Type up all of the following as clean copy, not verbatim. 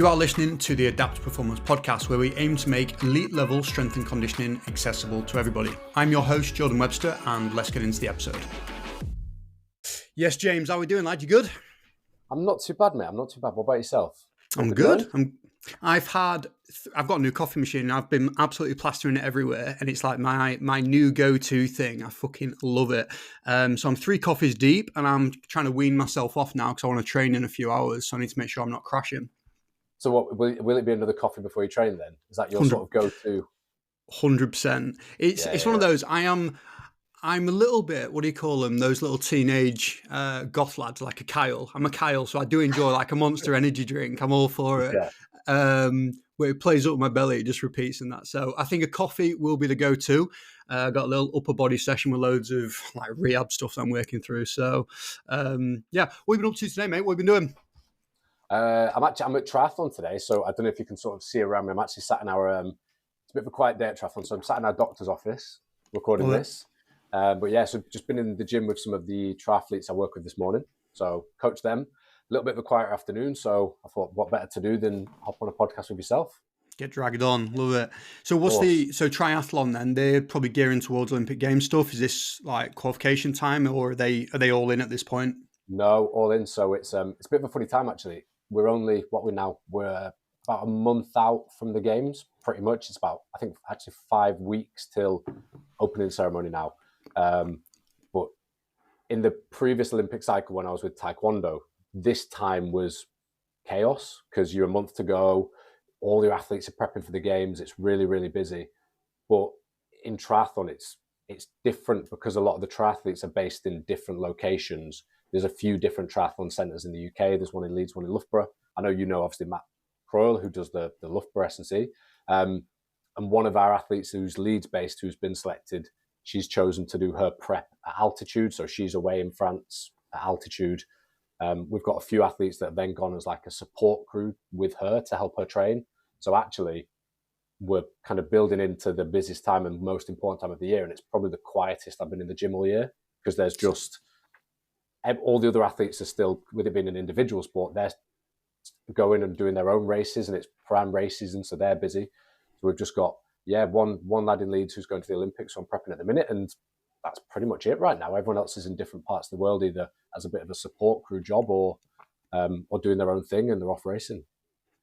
You are listening to the Adapt Performance podcast, where we aim to make elite level strength and conditioning accessible to everybody. I'm your host, Jordan Webster, and let's get into the episode. Yes, James, how are we doing, lad? You good? I'm not too bad, mate. I'm not too bad. What about yourself? I'm good. I've got a new coffee machine and I've been absolutely plastering it everywhere, and it's like my new go-to thing. I fucking love it. So I'm 3 coffees deep and I'm trying to wean myself off now because I want to train in a few hours, so I need to make sure I'm not crashing. So what will it be, another coffee before you train then? Is that your sort of go-to? 100%. It's one of those. I'm a little bit, what do you call them? Those little teenage goth lads, like a Kyle. I'm a Kyle, so I do enjoy like a Monster energy drink. I'm all for it. Yeah. Where it plays up my belly, it just repeats and that. So I think a coffee will be the go-to. Got a little upper body session with loads of like rehab stuff that I'm working through. So what have you been up to today, mate? What have you been doing? I'm at triathlon today, so I don't know if you can sort of see around me. I'm actually sat in our it's a bit of a quiet day at triathlon, so I'm sat in our doctor's office recording this. So just been in the gym with some of the triathletes I work with this morning. So coach them. A little bit of a quieter afternoon, so I thought, what better to do than hop on a podcast with yourself? Get dragged on, love it. So triathlon then? They're probably gearing towards Olympic Games stuff. Is this like qualification time, or are they all in at this point? No, all in. So it's a bit of a funny time actually. We're about a month out from the games, pretty much. It's about, I think, actually 5 weeks till opening ceremony now. But in the previous Olympic cycle, when I was with Taekwondo, this time was chaos because you're a month to go. All your athletes are prepping for the games. It's really, really busy. But in triathlon, it's different because a lot of the triathletes are based in different locations. There's a few different triathlon centres in the UK. There's one in Leeds, one in Loughborough. I know you know, obviously, Matt Croyle, who does the Loughborough S&C. And one of our athletes who's Leeds-based, who's been selected, she's chosen to do her prep at altitude. So she's away in France at altitude. We've got a few athletes that have then gone as like a support crew with her to help her train. So actually, we're kind of building into the busiest time and most important time of the year. And it's probably the quietest I've been in the gym all year because there's just all the other athletes are still, with it being an individual sport, they're going and doing their own races, and it's prime races, and so they're busy. So we've just got one lad in Leeds who's going to the Olympics, so I'm prepping at the minute, and that's pretty much it right now. Everyone else is in different parts of the world, either as a bit of a support crew job or doing their own thing, and they're off racing.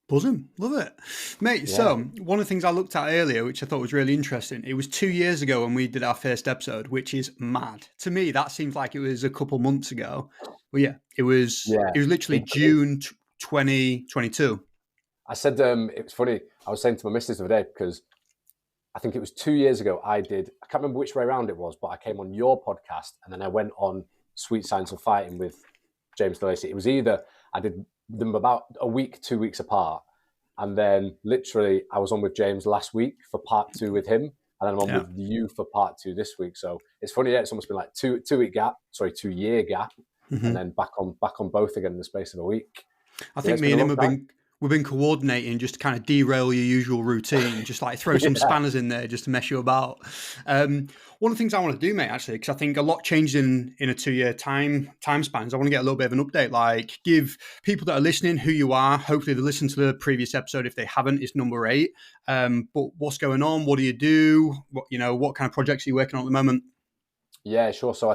Buzzing. Love it. Mate, yeah. So one of the things I looked at earlier, which I thought was really interesting, it was 2 years ago when we did our first episode, which is mad. To me, that seems like it was a couple months ago. But it was literally June 2022. I said, it was funny, I was saying to my missus the other day, because I think it was 2 years ago I can't remember which way around it was, but I came on your podcast and then I went on Sweet Science of Fighting with James DeLacy. It was either I did them about a week, 2 weeks apart. And then literally I was on with James last week for part 2 with him. And then I'm on with you for part 2 this week. So it's funny, it's almost been like 2 year gap. Mm-hmm. And then back on both again in the space of a week. I think me and him we've been coordinating just to kind of derail your usual routine, just like throw some spanners in there just to mess you about. One of the things I want to do, mate, actually, because I think a lot changed in a 2-year time spans. I want to get a little bit of an update, like give people that are listening who you are. Hopefully they listen to the previous episode. If they haven't, it's number 8. But what's going on? What do you do? What kind of projects are you working on at the moment? Yeah, sure. So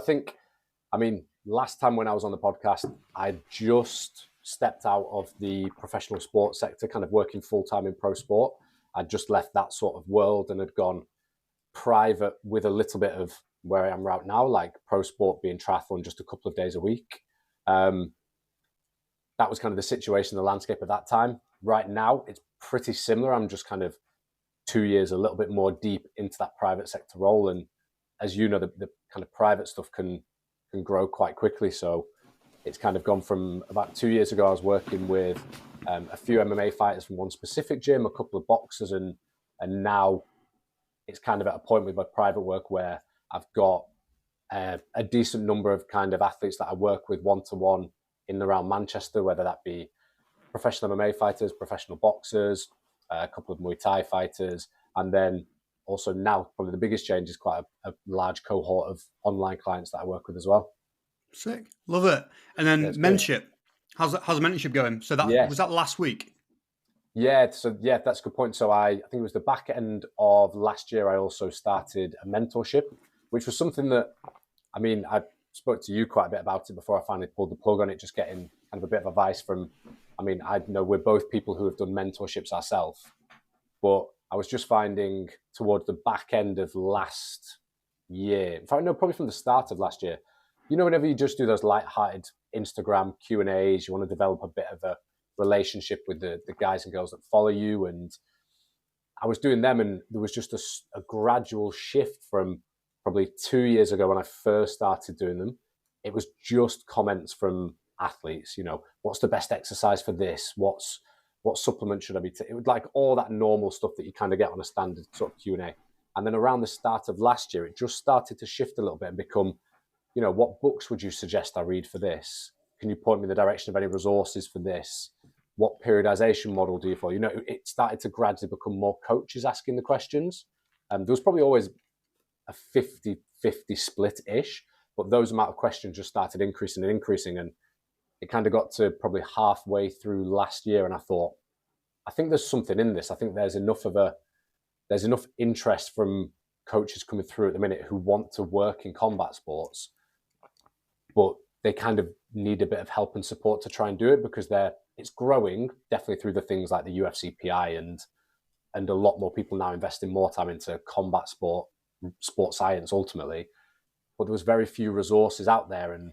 last time when I was on the podcast, I just stepped out of the professional sports sector, kind of working full-time in pro sport. I'd just left that sort of world and had gone private with a little bit of where I am right now, like pro sport being triathlon just a couple of days a week. That was kind of the situation, the landscape at that time. Right now, it's pretty similar. I'm just kind of 2 years, a little bit more deep into that private sector role. And as you know, the kind of private stuff can grow quite quickly. So it's kind of gone from about 2 years ago, I was working with a few MMA fighters from one specific gym, a couple of boxers, and now it's kind of at a point with my private work where I've got a decent number of kind of athletes that I work with one-to-one in and around Manchester, whether that be professional MMA fighters, professional boxers, a couple of Muay Thai fighters, and then also now probably the biggest change is quite a large cohort of online clients that I work with as well. Sick. Love it. And then mentorship. How's the mentorship going? So was that last week? Yeah, so yeah, that's a good point. So I think it was the back end of last year. I also started a mentorship, which was something that, I mean, I spoke to you quite a bit about it before I finally pulled the plug on it. Just getting kind of a bit of advice from. I mean, I know we're both people who have done mentorships ourselves, but I was just finding towards the back end of last year, in fact, no, probably from the start of last year. You know, whenever you just do those light-hearted Instagram Q&As, you want to develop a bit of a relationship with the guys and girls that follow you. And I was doing them, and there was just a gradual shift from probably 2 years ago when I first started doing them. It was just comments from athletes, you know, what's the best exercise for this? What supplement should I be taking? It was like all that normal stuff that you kind of get on a standard sort of Q&A. And then around the start of last year, it just started to shift a little bit and become, you know, what books would you suggest I read for this? Can you point me in the direction of any resources for this? What periodization model do you follow? You know, it started to gradually become more coaches asking the questions. There was probably always a 50-50 split-ish, but those amount of questions just started increasing and increasing. And it kind of got to probably halfway through last year. And I thought, I think there's something in this. I think there's enough interest from coaches coming through at the minute who want to work in combat sports, but they kind of need a bit of help and support to try and do it, because it's growing definitely through the things like the UFCPI and a lot more people now investing more time into combat sport science ultimately. But there was very few resources out there, and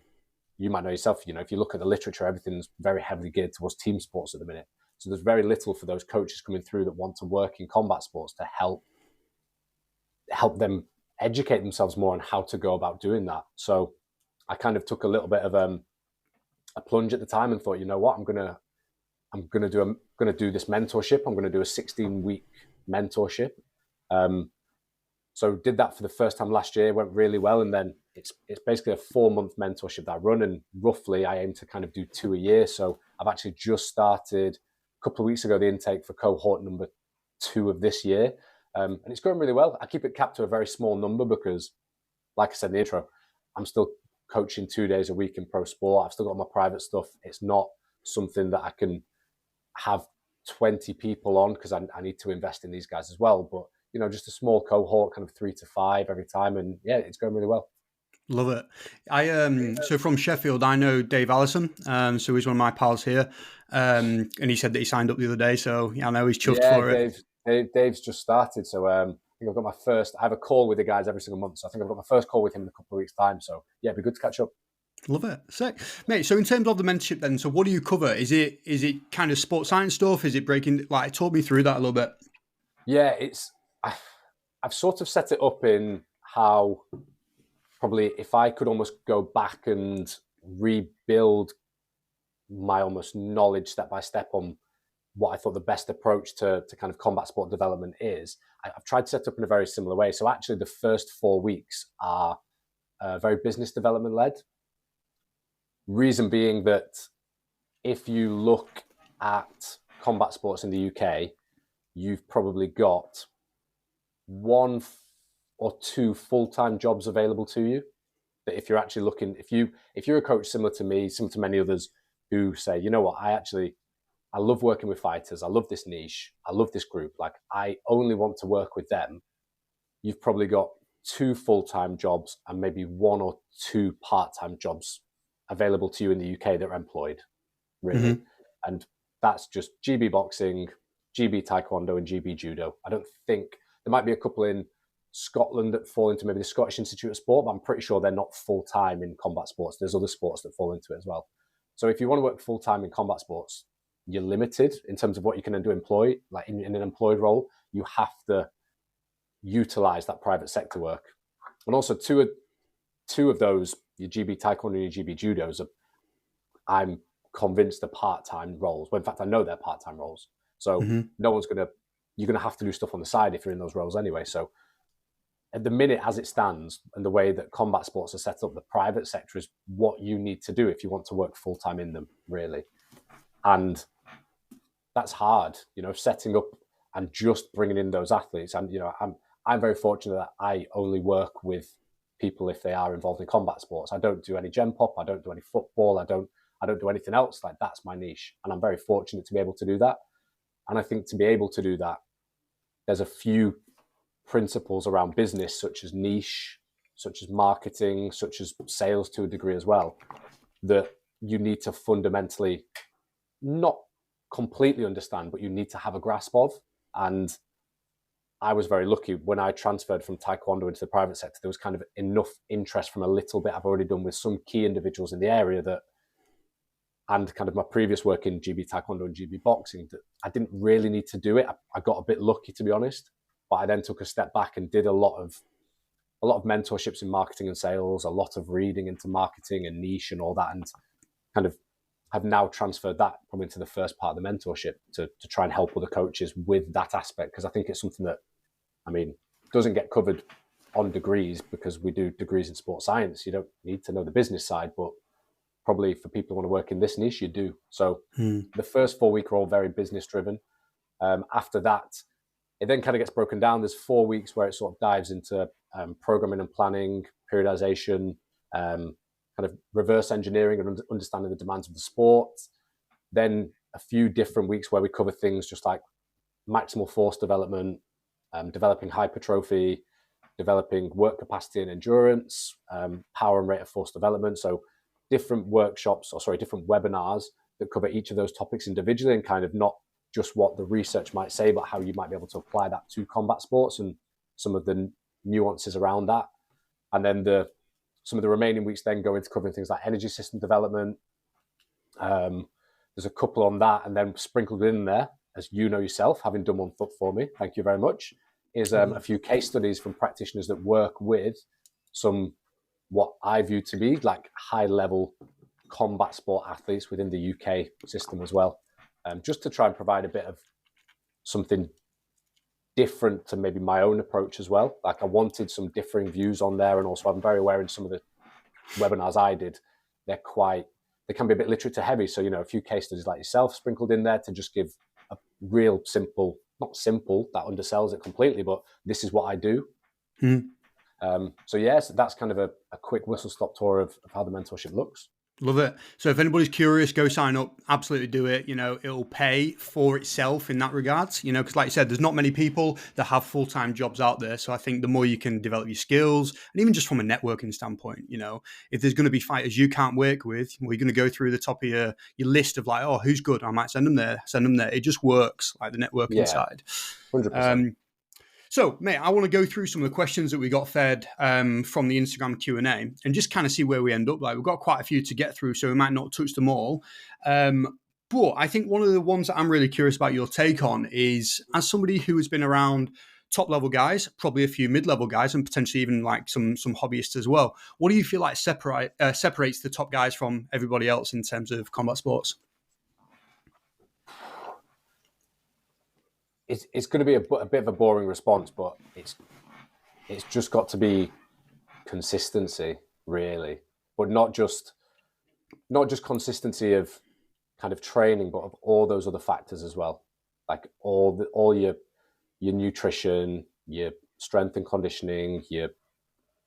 you might know yourself, you know, if you look at the literature, everything's very heavily geared towards team sports at the minute. So there's very little for those coaches coming through that want to work in combat sports to help them educate themselves more on how to go about doing that. So I kind of took a little bit of a plunge at the time and thought, you know what, I'm gonna do this mentorship. I'm gonna do a 16-week mentorship. So did that for the first time last year, went really well, and then it's basically a 4-month mentorship that I run, and roughly I aim to kind of do 2 a year. So I've actually just started a couple of weeks ago the intake for cohort number 2 of this year, and it's going really well. I keep it capped to a very small number because, like I said in the intro, I'm still coaching 2 days a week in pro sport. I've still got my private stuff. It's not something that I can have 20 people on because I need to invest in these guys as well. But, you know, just a small cohort, kind of 3 to 5 every time. And yeah, it's going really well. Love it. So from Sheffield, I know Dave Allison. So he's one of my pals here. And he said that he signed up the other day. So yeah, I know he's chuffed for it. Dave's just started. So I think I've got I have a call with the guys every single month. So I think I've got my first call with him in a couple of weeks' time. So yeah, it'd be good to catch up. Love it. Sick. Mate, so in terms of the mentorship then, so what do you cover? Is it kind of sports science stuff? Is it breaking, like, talk me through that a little bit? Yeah, I've sort of set it up in how probably if I could almost go back and rebuild my almost knowledge step by step on what I thought the best approach to kind of combat sport development is, I've tried to set up in a very similar way. So actually the first 4 weeks are very business development led. Reason being that if you look at combat sports in the UK, you've probably got 1 or 2 full-time jobs available to you. That if you're actually looking, if you're a coach similar to me, similar to many others who say, you know what, I love working with fighters. I love this niche. I love this group. Like, I only want to work with them. You've probably got 2 full-time jobs and maybe 1 or 2 part-time jobs available to you in the UK that are employed, really. Mm-hmm. And that's just GB boxing, GB taekwondo, and GB judo. I don't think there might be a couple in Scotland that fall into maybe the Scottish Institute of Sport, but I'm pretty sure they're not full-time in combat sports. There's other sports that fall into it as well. So if you want to work full-time in combat sports, you're limited in terms of what you can do employ, like in an employed role. You have to utilize that private sector work. And also two of those, your GB taekwondo and your GB judos, I'm convinced are part-time roles. Well, in fact, I know they're part-time roles. So you're going to have to do stuff on the side if you're in those roles anyway. So at the minute, as it stands, and the way that combat sports are set up, the private sector is what you need to do if you want to work full-time in them, really. And that's hard, you know, setting up and just bringing in those athletes. And, you know, I'm very fortunate that I only work with people if they are involved in combat sports. I don't do any gen pop. I don't do any football. I don't do anything else. Like, that's my niche. And I'm very fortunate to be able to do that. And I think to be able to do that, there's a few principles around business, such as niche, such as marketing, such as sales to a degree as well, that you need to fundamentally not completely understand, but you need to have a grasp of. And I was very lucky when I transferred from Taekwondo into the private sector. There was kind of enough interest from a little bit I've already done with some key individuals in the area that, and kind of my previous work in GB Taekwondo and GB Boxing, that I didn't really need to do it. I got a bit lucky, to be honest, but I then took a step back and did a lot of mentorships in marketing and sales, a lot of reading into marketing and niche and all that, and kind of have now transferred that probably into the first part of the mentorship to try and help other coaches with that aspect, because I think it's something that, I mean, doesn't get covered on degrees because we do degrees in sports science. You don't need to know the business side, but probably for people who want to work in this niche, you do. So the first 4 weeks are all very business driven. After that, it then kind of gets broken down. There's 4 weeks where it sort of dives into programming and planning, periodization, kind of reverse engineering and understanding the demands of the sport. Then a few different weeks where we cover things just like maximal force development, developing hypertrophy, developing work capacity and endurance, power and rate of force development. So different workshops, different webinars that cover each of those topics individually, and kind of not just what the research might say, but how you might be able to apply that to combat sports and some of the nuances around that. And then some of the remaining weeks then go into covering things like energy system development. There's a couple on that, and then sprinkled in there, as you know yourself, having done one for me, thank you very much, is a few case studies from practitioners that work with some, what I view to be like high-level combat sport athletes within the UK system as well, just to try and provide a bit of something different to maybe my own approach as well. Like I wanted some differing views on there, and also I'm very aware in some of the webinars I did, they can be a bit literature heavy. So, a few case studies like yourself sprinkled in there to just give a real simple, not simple, that undersells it completely, but this is what I do. So yes, that's kind of a quick whistle-stop tour of how the mentorship looks. Love it. So if anybody's curious, go sign up. Absolutely do it. It'll pay for itself in that regards, because like you said, there's not many people that have full-time jobs out there. So I think the more you can develop your skills, and even just from a networking standpoint, if there's going to be fighters you can't work with, well, you're going to go through the top of your list of like, oh, who's good? I might send them there. It just works, like the networking side. 100%. So, mate, I want to go through some of the questions that we got fed from the Instagram Q&A and just kind of see where we end up. Like, we've got quite a few to get through, so we might not touch them all. But I think one of the ones that I'm really curious about your take on is, as somebody who has been around top-level guys, probably a few mid-level guys, and potentially even like some hobbyists as well, what do you feel like separates the top guys from everybody else in terms of combat sports? It's going to be a bit of a boring response, but it's just got to be consistency, really, but not just consistency of kind of training, but of all those other factors as well, like all your nutrition, your strength and conditioning,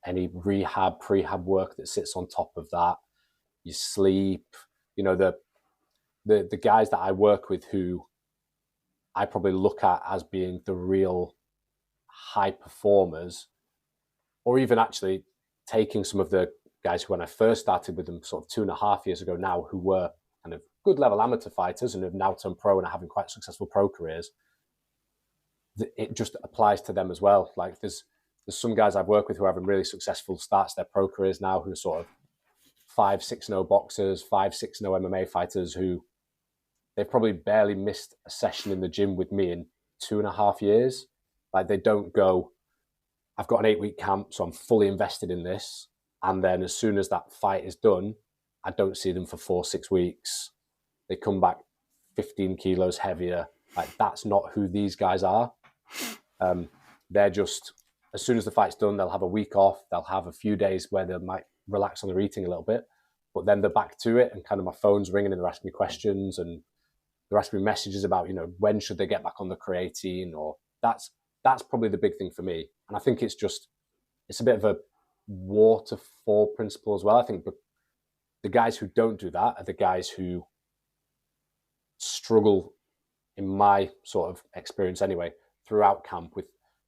any rehab, prehab work that sits on top of that, your sleep. The guys that I work with who I probably look at as being the real high performers, or even actually taking some of the guys who, when I first started with them sort of 2.5 years ago now, who were kind of good level amateur fighters and have now turned pro and are having quite successful pro careers, it just applies to them as well. Like there's some guys I've worked with who are having really successful starts their pro careers now, who are sort of 5-6-0 boxers, 5-6-0 MMA fighters who they've probably barely missed a session in the gym with me in 2.5 years. Like they don't go, I've got an 8-week camp, so I'm fully invested in this. And then as soon as that fight is done, I don't see them for 4-6 weeks. They come back 15 kilos heavier. Like that's not who these guys are. They're just, as soon as the fight's done, they'll have a week off. They'll have a few days where they might relax on their eating a little bit, but then they're back to it. And kind of my phone's ringing and they're asking me questions and they're asking me messages about, when should they get back on the creatine, or that's probably the big thing for me. And I think it's a bit of a waterfall principle as well. I think the guys who don't do that are the guys who struggle in my sort of experience anyway, throughout camp, with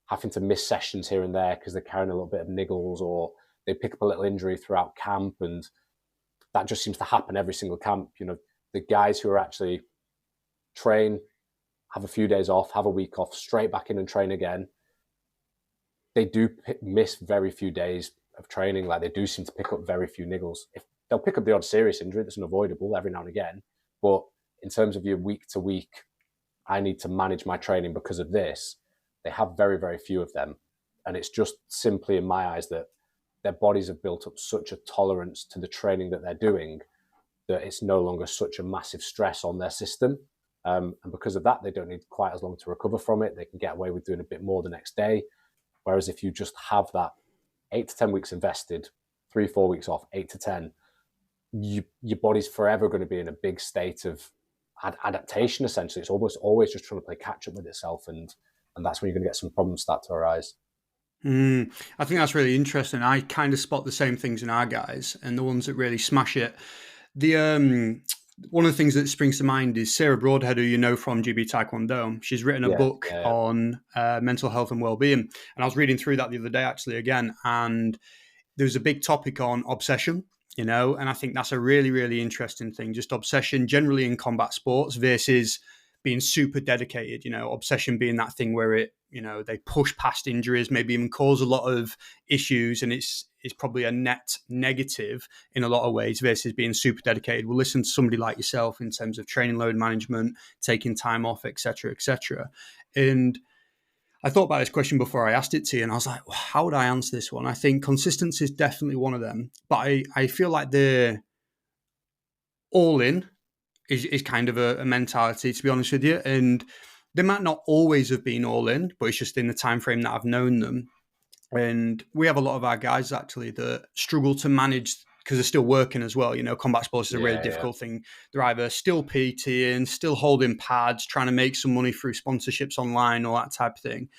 having to miss sessions here and there because they're carrying a little bit of niggles, or they pick up a little injury throughout camp. And that just seems to happen every single camp. You know, the guys who are actually train, have a few days off, have a week off, straight back in and train again, they do miss very few days of training. Like, they do seem to pick up very few niggles. If they'll pick up the odd serious injury that's unavoidable every now and again, but in terms of your week to week, I need to manage my training because of this, they have very, very few of them. And it's just simply, in my eyes, that their bodies have built up such a tolerance to the training that they're doing that it's no longer such a massive stress on their system. And because of that, they don't need quite as long to recover from it. They can get away with doing a bit more the next day. Whereas if you just have that 8 to 10 weeks invested, 3-4 weeks off, 8 to 10, your body's forever going to be in a big state of adaptation, essentially. It's almost always just trying to play catch up with itself. And that's when you're going to get some problems start to arise. I think that's really interesting. I kind of spot the same things in our guys, and the ones that really smash it. The one of the things that springs to mind is Sarah Broadhead, who you know from GB Taekwondo. She's written a book on mental health and well-being, and I was reading through that the other day actually again, and there was a big topic on obsession, you know, and I think that's a really, really interesting thing. Just obsession generally in combat sports versus being super dedicated, you know, obsession being that thing where it, you know, they push past injuries, maybe even cause a lot of issues, and it's probably a net negative in a lot of ways versus being super dedicated. We'll listen to somebody like yourself in terms of training load management, taking time off, etc., etc. And I thought about this question before I asked it to you, and I was like, well, how would I answer this one? I think consistency is definitely one of them, but I feel like the all in is kind of a mentality, to be honest with you. And they might not always have been all in, but it's just in the time frame that I've known them. And we have a lot of our guys actually that struggle to manage because they're still working as well. You know, combat sports is a really difficult thing. They're either still PTing, still holding pads, trying to make some money through sponsorships online, all that type of thing.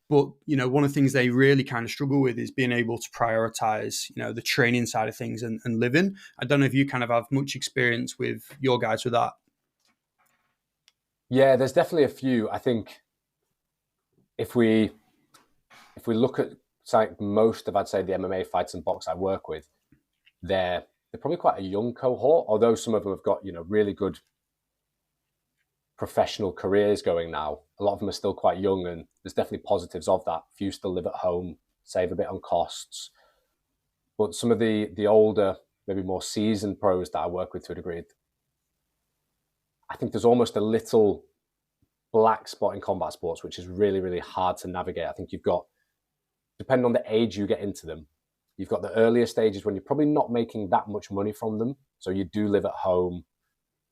But, you know, one of the things they really kind of struggle with is being able to prioritize, you know, the training side of things and living. I don't know if you kind of have much experience with your guys with that. Yeah, there's definitely a few. I think if we look at like most of, I'd say, the MMA fights and box I work with, they're probably quite a young cohort, although some of them have got, you know, really good professional careers going now. A lot of them are still quite young, and there's definitely positives of that. Few still live at home, save a bit on costs. But some of the older, maybe more seasoned pros that I work with to a degree, I think there's almost a little black spot in combat sports, which is really, really hard to navigate. I think you've got, depending on the age you get into them, you've got the earlier stages when you're probably not making that much money from them. So you do live at home,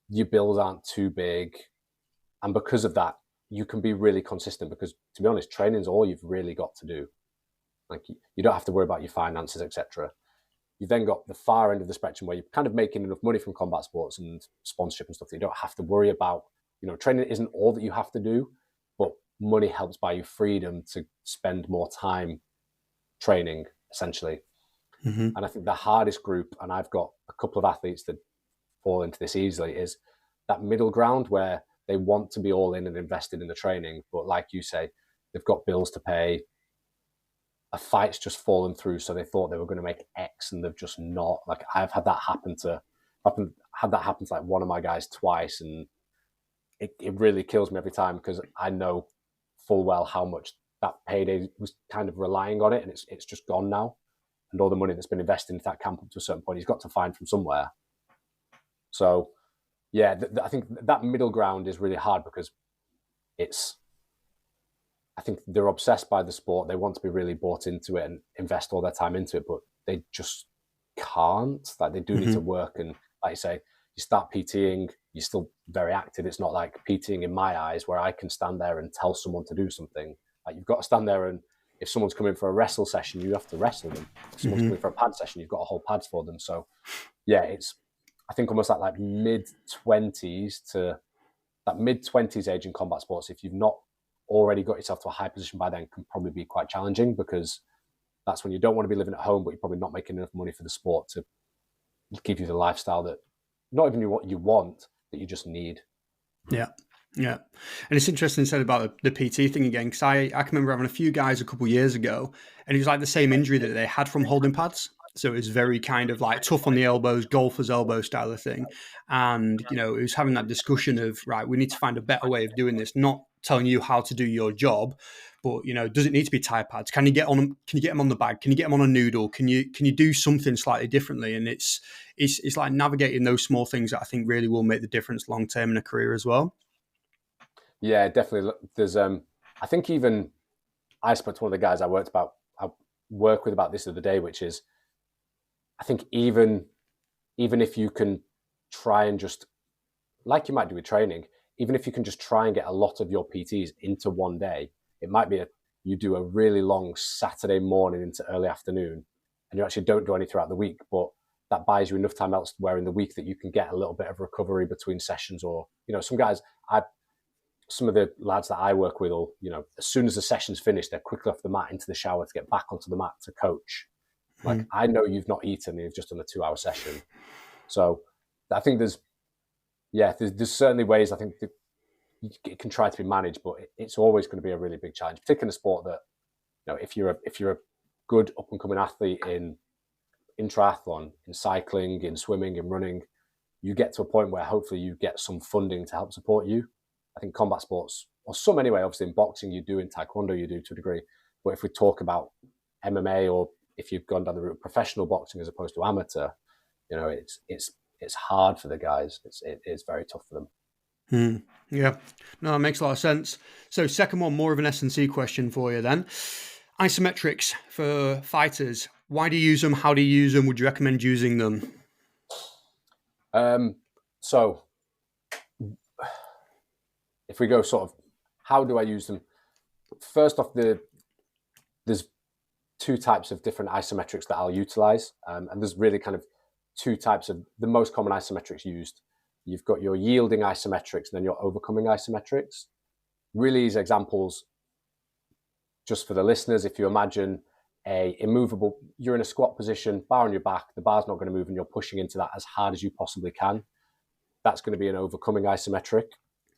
your bills aren't too big. And because of that, you can be really consistent because, to be honest, training is all you've really got to do. Like, you don't have to worry about your finances, etc. You've then got the far end of the spectrum where you're kind of making enough money from combat sports and sponsorship and stuff that you don't have to worry about. You know, training isn't all that you have to do, but money helps buy you freedom to spend more time training, essentially. And I think the hardest group, and I've got a couple of athletes that fall into this easily, is that middle ground where they want to be all in and invested in the training, but like you say, they've got bills to pay. A fight's just fallen through, so they thought they were going to make X, and they've just not. Like, I've had that happen to like one of my guys twice, and it really kills me every time because I know full well how much that payday was kind of relying on it, and it's just gone now. And all the money that's been invested into that camp up to a certain point, he's got to find from somewhere. So, yeah, I think that middle ground is really hard because I think they're obsessed by the sport. They want to be really bought into it and invest all their time into it, but they just can't. Like, they do need to work. And like you say, you start PTing, you're still very active. It's not like PTing in my eyes where I can stand there and tell someone to do something. Like, you've got to stand there, and if someone's coming for a wrestle session, you have to wrestle them. If someone's coming for a pad session, you've got to hold pads for them. So, yeah, it's, I think, almost like mid-20s to that mid-20s age in combat sports. If you've not already got yourself to a high position by then, can probably be quite challenging because that's when you don't want to be living at home, but you're probably not making enough money for the sport to give you the lifestyle that not even what you want, that you just need. Yeah. Yeah. And it's interesting you said about the PT thing again, because I can remember having a few guys a couple of years ago, and it was like the same injury that they had from holding pads. So it was very kind of like tough on the elbows, golfer's elbow style of thing. And, it was having that discussion of, right, we need to find a better way of doing this, not telling you how to do your job, but, does it need to be tire pads? Can you get them on the bag? Can you get them on a noodle? Can you do something slightly differently? And it's like navigating those small things that I think really will make the difference long term in a career as well. Yeah, definitely. There's I think even I spoke to one of the guys I work with about this the other day, which is I think even if you can try and just like you might do with training, even if you can just try and get a lot of your PTs into one day, it might be you do a really long Saturday morning into early afternoon, and you actually don't do any throughout the week, but that buys you enough time elsewhere in the week that you can get a little bit of recovery between sessions. Or some of the lads that I work with, or as soon as the session's finished, they're quickly off the mat into the shower to get back onto the mat to coach. Like, I know you've not eaten, you've just done a 2-hour session. So I think there's certainly ways I think that it can try to be managed, but it's always going to be a really big challenge, particularly in a sport that, if you're a good up and coming athlete in triathlon, in cycling, in swimming, in running, you get to a point where hopefully you get some funding to help support you. I think combat sports, or some anyway, obviously in boxing you do, in taekwondo you do to a degree, but if we talk about MMA, or if you've gone down the route of professional boxing as opposed to amateur, it's hard for the guys. It's very tough for them. Yeah, no, it makes a lot of sense. So second one, more of an S&C question for you then. Isometrics for fighters. Why do you use them? How do you use them? Would you recommend using them? So if we go sort of, how do I use them? First off, there's two types of different isometrics that I'll utilize. And there's really kind of two types of the most common isometrics used. You've got your yielding isometrics and then your overcoming isometrics. Really easy examples, just for the listeners, if you imagine you're in a squat position, bar on your back, the bar's not going to move and you're pushing into that as hard as you possibly can. That's going to be an overcoming isometric.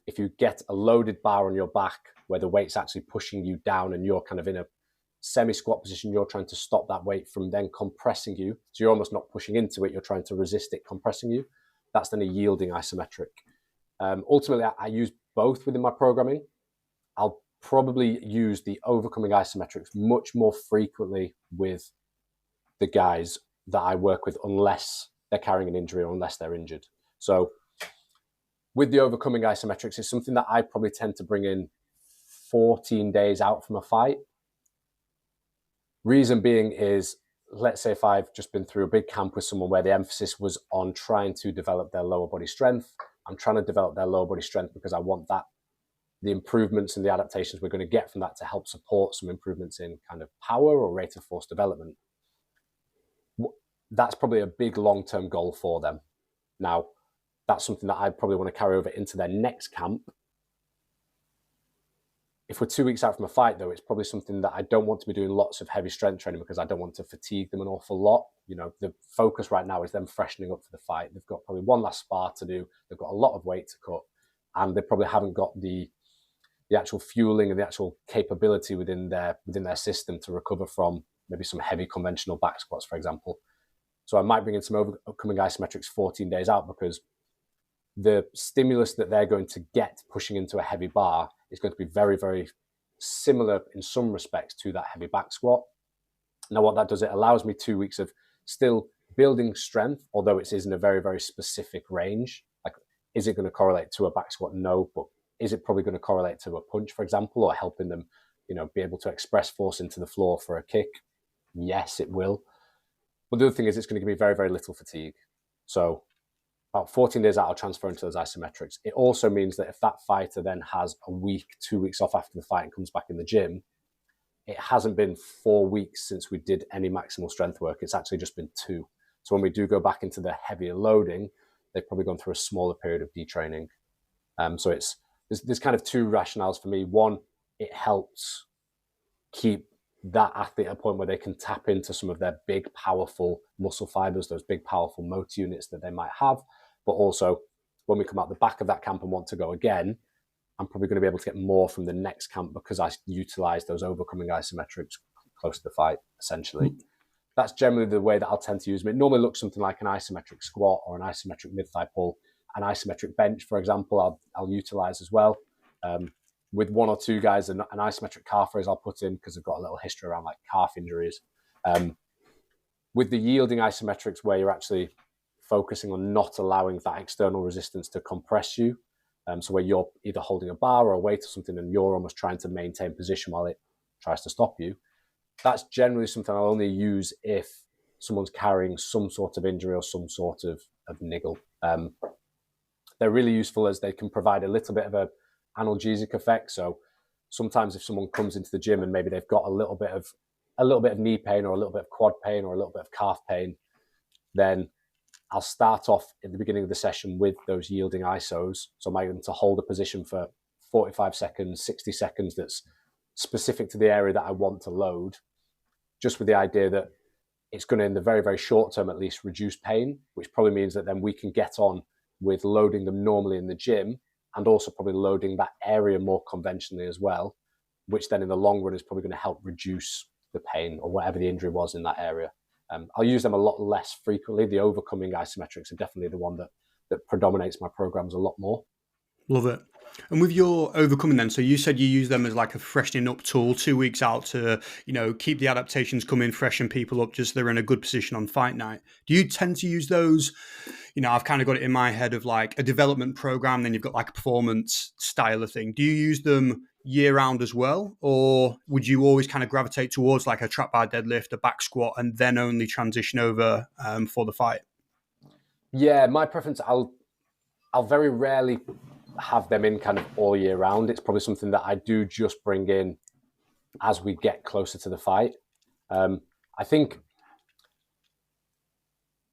If you get a loaded bar on your back where the weight's actually pushing you down and you're kind of in a semi-squat position, you're trying to stop that weight from then compressing you. So you're almost not pushing into it, you're trying to resist it compressing you. That's then a yielding isometric. Ultimately, I use both within my programming. I'll probably use the overcoming isometrics much more frequently with the guys that I work with, unless they're carrying an injury or unless they're injured. So with the overcoming isometrics, it's something that I probably tend to bring in 14 days out from a fight. Reason being is, let's say if I've just been through a big camp with someone where the emphasis was on trying to develop their lower body strength. I'm trying to develop their lower body strength because I want the improvements and the adaptations we're going to get from that to help support some improvements in kind of power or rate of force development. That's probably a big long-term goal for them. Now, that's something that I probably want to carry over into their next camp. If we're 2 weeks out from a fight, though, it's probably something that I don't want to be doing lots of heavy strength training because I don't want to fatigue them an awful lot. The focus right now is them freshening up for the fight. They've got probably one last spar to do. They've got a lot of weight to cut, and they probably haven't got the actual fueling and the actual capability within their system to recover from maybe some heavy conventional back squats, for example. So I might bring in some overcoming isometrics 14 days out because the stimulus that they're going to get pushing into a heavy bar is going to be very, very similar in some respects to that heavy back squat. Now, what that does, it allows me 2 weeks of still building strength, although it is in a very, very specific range. Like, is it going to correlate to a back squat? No, but is it probably going to correlate to a punch, for example, or helping them, be able to express force into the floor for a kick? Yes, it will. But the other thing is it's going to give me very, very little fatigue. So about 14 days out, I'll transfer into those isometrics. It also means that if that fighter then has a week, 2 weeks off after the fight and comes back in the gym, it hasn't been 4 weeks since we did any maximal strength work. It's actually just been 2. So when we do go back into the heavier loading, they've probably gone through a smaller period of detraining. So there's kind of two rationales for me. One, it helps keep that athlete at a point where they can tap into some of their big, powerful muscle fibers, those big, powerful motor units that they might have. But also, when we come out the back of that camp and want to go again, I'm probably going to be able to get more from the next camp because I utilize those overcoming isometrics close to the fight, essentially. That's generally the way that I'll tend to use them. It normally looks something like an isometric squat or an isometric mid-thigh pull. An isometric bench, for example, I'll utilize as well. With one or two guys, an isometric calf raise I'll put in because I've got a little history around like calf injuries. With the yielding isometrics, where you're actually focusing on not allowing that external resistance to compress you, so where you're either holding a bar or a weight or something and you're almost trying to maintain position while it tries to stop you, that's generally something I'll only use if someone's carrying some sort of injury or some sort of niggle. They're really useful as they can provide a little bit of a analgesic effect. So sometimes if someone comes into the gym and maybe they've got a little bit of knee pain or a little bit of quad pain or a little bit of calf pain, then I'll start off at the beginning of the session with those yielding isos. So I'm going to hold a position for 45 seconds, 60 seconds that's specific to the area that I want to load, just with the idea that it's going to, in the very, very short term at least, reduce pain, which probably means that then we can get on with loading them normally in the gym and also probably loading that area more conventionally as well, which then in the long run is probably going to help reduce the pain or whatever the injury was in that area. I'll use them a lot less frequently. The overcoming isometrics are definitely the one that predominates my programs a lot more. Love it. And with your overcoming then, so you said you use them as like a freshening up tool 2 weeks out to, keep the adaptations coming, freshen people up, just so they're in a good position on fight night. Do you tend to use those? I've kind of got it in my head of like a development program, then you've got like a performance style of thing. Do you use them year round as well? Or would you always kind of gravitate towards like a trap bar deadlift, a back squat, and then only transition over for the fight? Yeah, my preference, I'll very rarely have them in kind of all year round. It's probably something that I do just bring in as we get closer to the fight. I think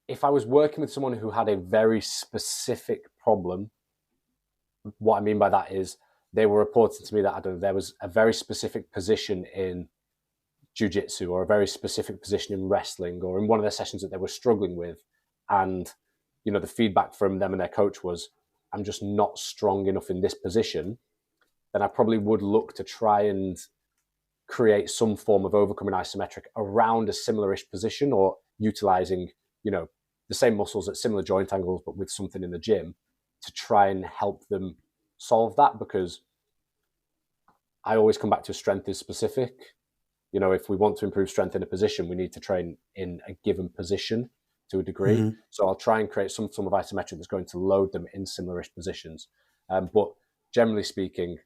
if I was working with someone who had a very specific problem, what I mean by that is they were reporting to me that there was a very specific position in jiu-jitsu or a very specific position in wrestling or in one of their sessions that they were struggling with. And, the feedback from them and their coach was, I'm just not strong enough in this position, then I probably would look to try and create some form of overcoming isometric around a similar-ish position or utilizing, the same muscles at similar joint angles, but with something in the gym to try and help them solve that, because I always come back to strength is specific. If we want to improve strength in a position, we need to train in a given position to a degree. Mm-hmm. So I'll try and create some form of isometric that's going to load them in similar-ish positions. But generally speaking,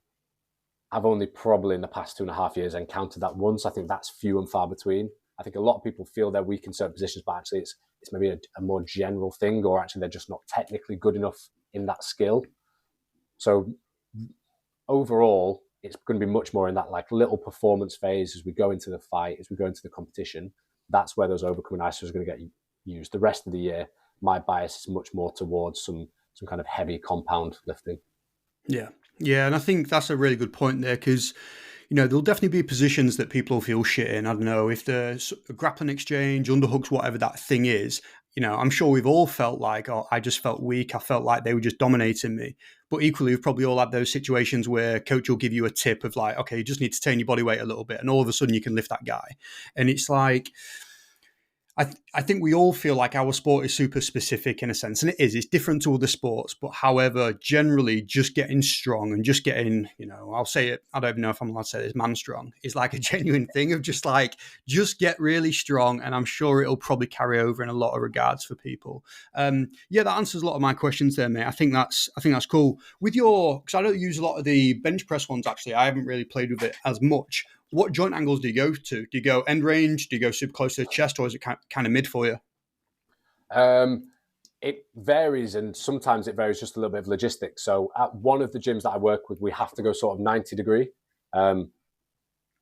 I've only probably in the past 2.5 years encountered that once. I think that's few and far between. I think a lot of people feel they're weak in certain positions, but actually it's maybe a more general thing, or actually they're just not technically good enough in that skill. So overall, it's going to be much more in that like little performance phase as we go into the fight, as we go into the competition. That's where those overcoming isos are going to get used. The rest of the year, my bias is much more towards some kind of heavy compound lifting. Yeah, and I think that's a really good point there, because there'll definitely be positions that people feel shit in. I don't know, if there's a grappling exchange, underhooks, whatever that thing is, I'm sure we've all felt like, oh, I just felt weak. I felt like they were just dominating me. But equally, we've probably all had those situations where coach will give you a tip of like, okay, you just need to turn your body weight a little bit, and all of a sudden you can lift that guy. And it's like, I think we all feel like our sport is super specific in a sense, and it is. It's different to other sports, but however, generally just getting strong and just getting, I'll say it, I don't even know if I'm allowed to say this, man strong, is like a genuine thing of just get really strong, and I'm sure it'll probably carry over in a lot of regards for people. Yeah, that answers a lot of my questions there, mate. I think that's cool. With because I don't use a lot of the bench press ones, actually. I haven't really played with it as much. What joint angles do you go to? Do you go end range? Do you go super close to the chest, or is it kind of mid for you? It varies, and sometimes it varies just a little bit of logistics. So at one of the gyms that I work with, we have to go sort of 90 degree. In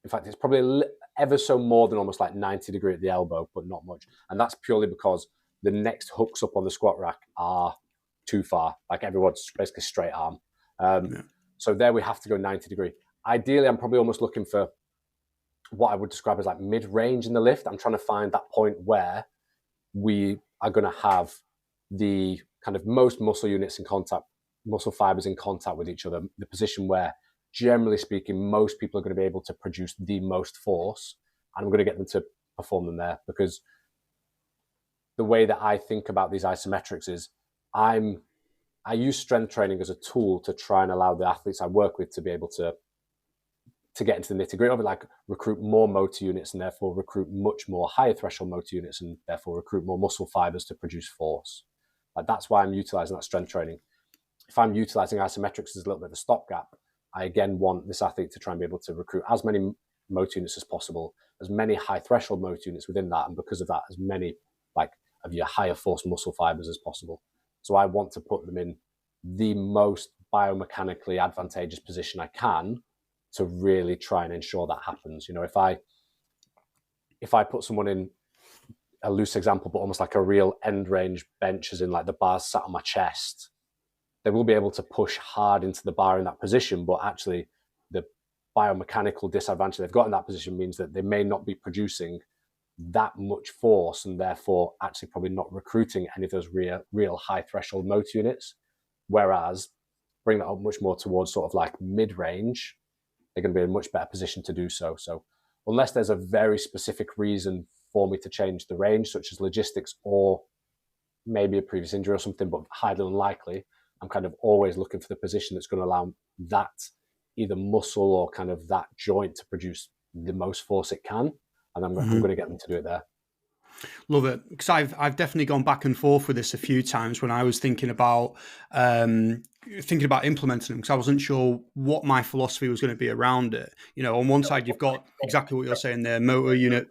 fact, it's probably ever so more than almost like 90 degree at the elbow, but not much. And that's purely because the next hooks up on the squat rack are too far. Like everyone's basically straight arm. So there we have to go 90 degree. Ideally, I'm probably almost looking for what I would describe as like mid-range in the lift. I'm trying to find that point where we are going to have the kind of most muscle units in contact muscle fibers in contact with each other, the position where, generally speaking, most people are going to be able to produce the most force, and I'm going to get them to perform them there. Because the way that I think about these isometrics is I use strength training as a tool to try and allow the athletes I work with to be able to get into the nitty gritty of it, like recruit more motor units and therefore recruit much more higher threshold motor units and therefore recruit more muscle fibers to produce force. Like that's why I'm utilizing that strength training. If I'm utilizing isometrics as a little bit of a stopgap, I again want this athlete to try and be able to recruit as many motor units as possible, as many high threshold motor units within that, and because of that, as many like of your higher force muscle fibers as possible. So I want to put them in the most biomechanically advantageous position I can to really try and ensure that happens. You know, if I put someone in a loose example, but almost like a real end range bench, as in like the bars sat on my chest, they will be able to push hard into the bar in that position, but actually the biomechanical disadvantage they've got in that position means that they may not be producing that much force and therefore actually probably not recruiting any of those real high threshold motor units. Whereas bring that up much more towards sort of like mid-range, they're going to be in a much better position to do so. So unless there's a very specific reason for me to change the range, such as logistics or maybe a previous injury or something, but highly unlikely, I'm kind of always looking for the position that's going to allow that either muscle or kind of that joint to produce the most force it can. And I'm going to get them to do it there. Love it, because I've definitely gone back and forth with this a few times when I was thinking about implementing them, because I wasn't sure what my philosophy was going to be around it. You know, on one side you've got exactly what you're saying there, motor unit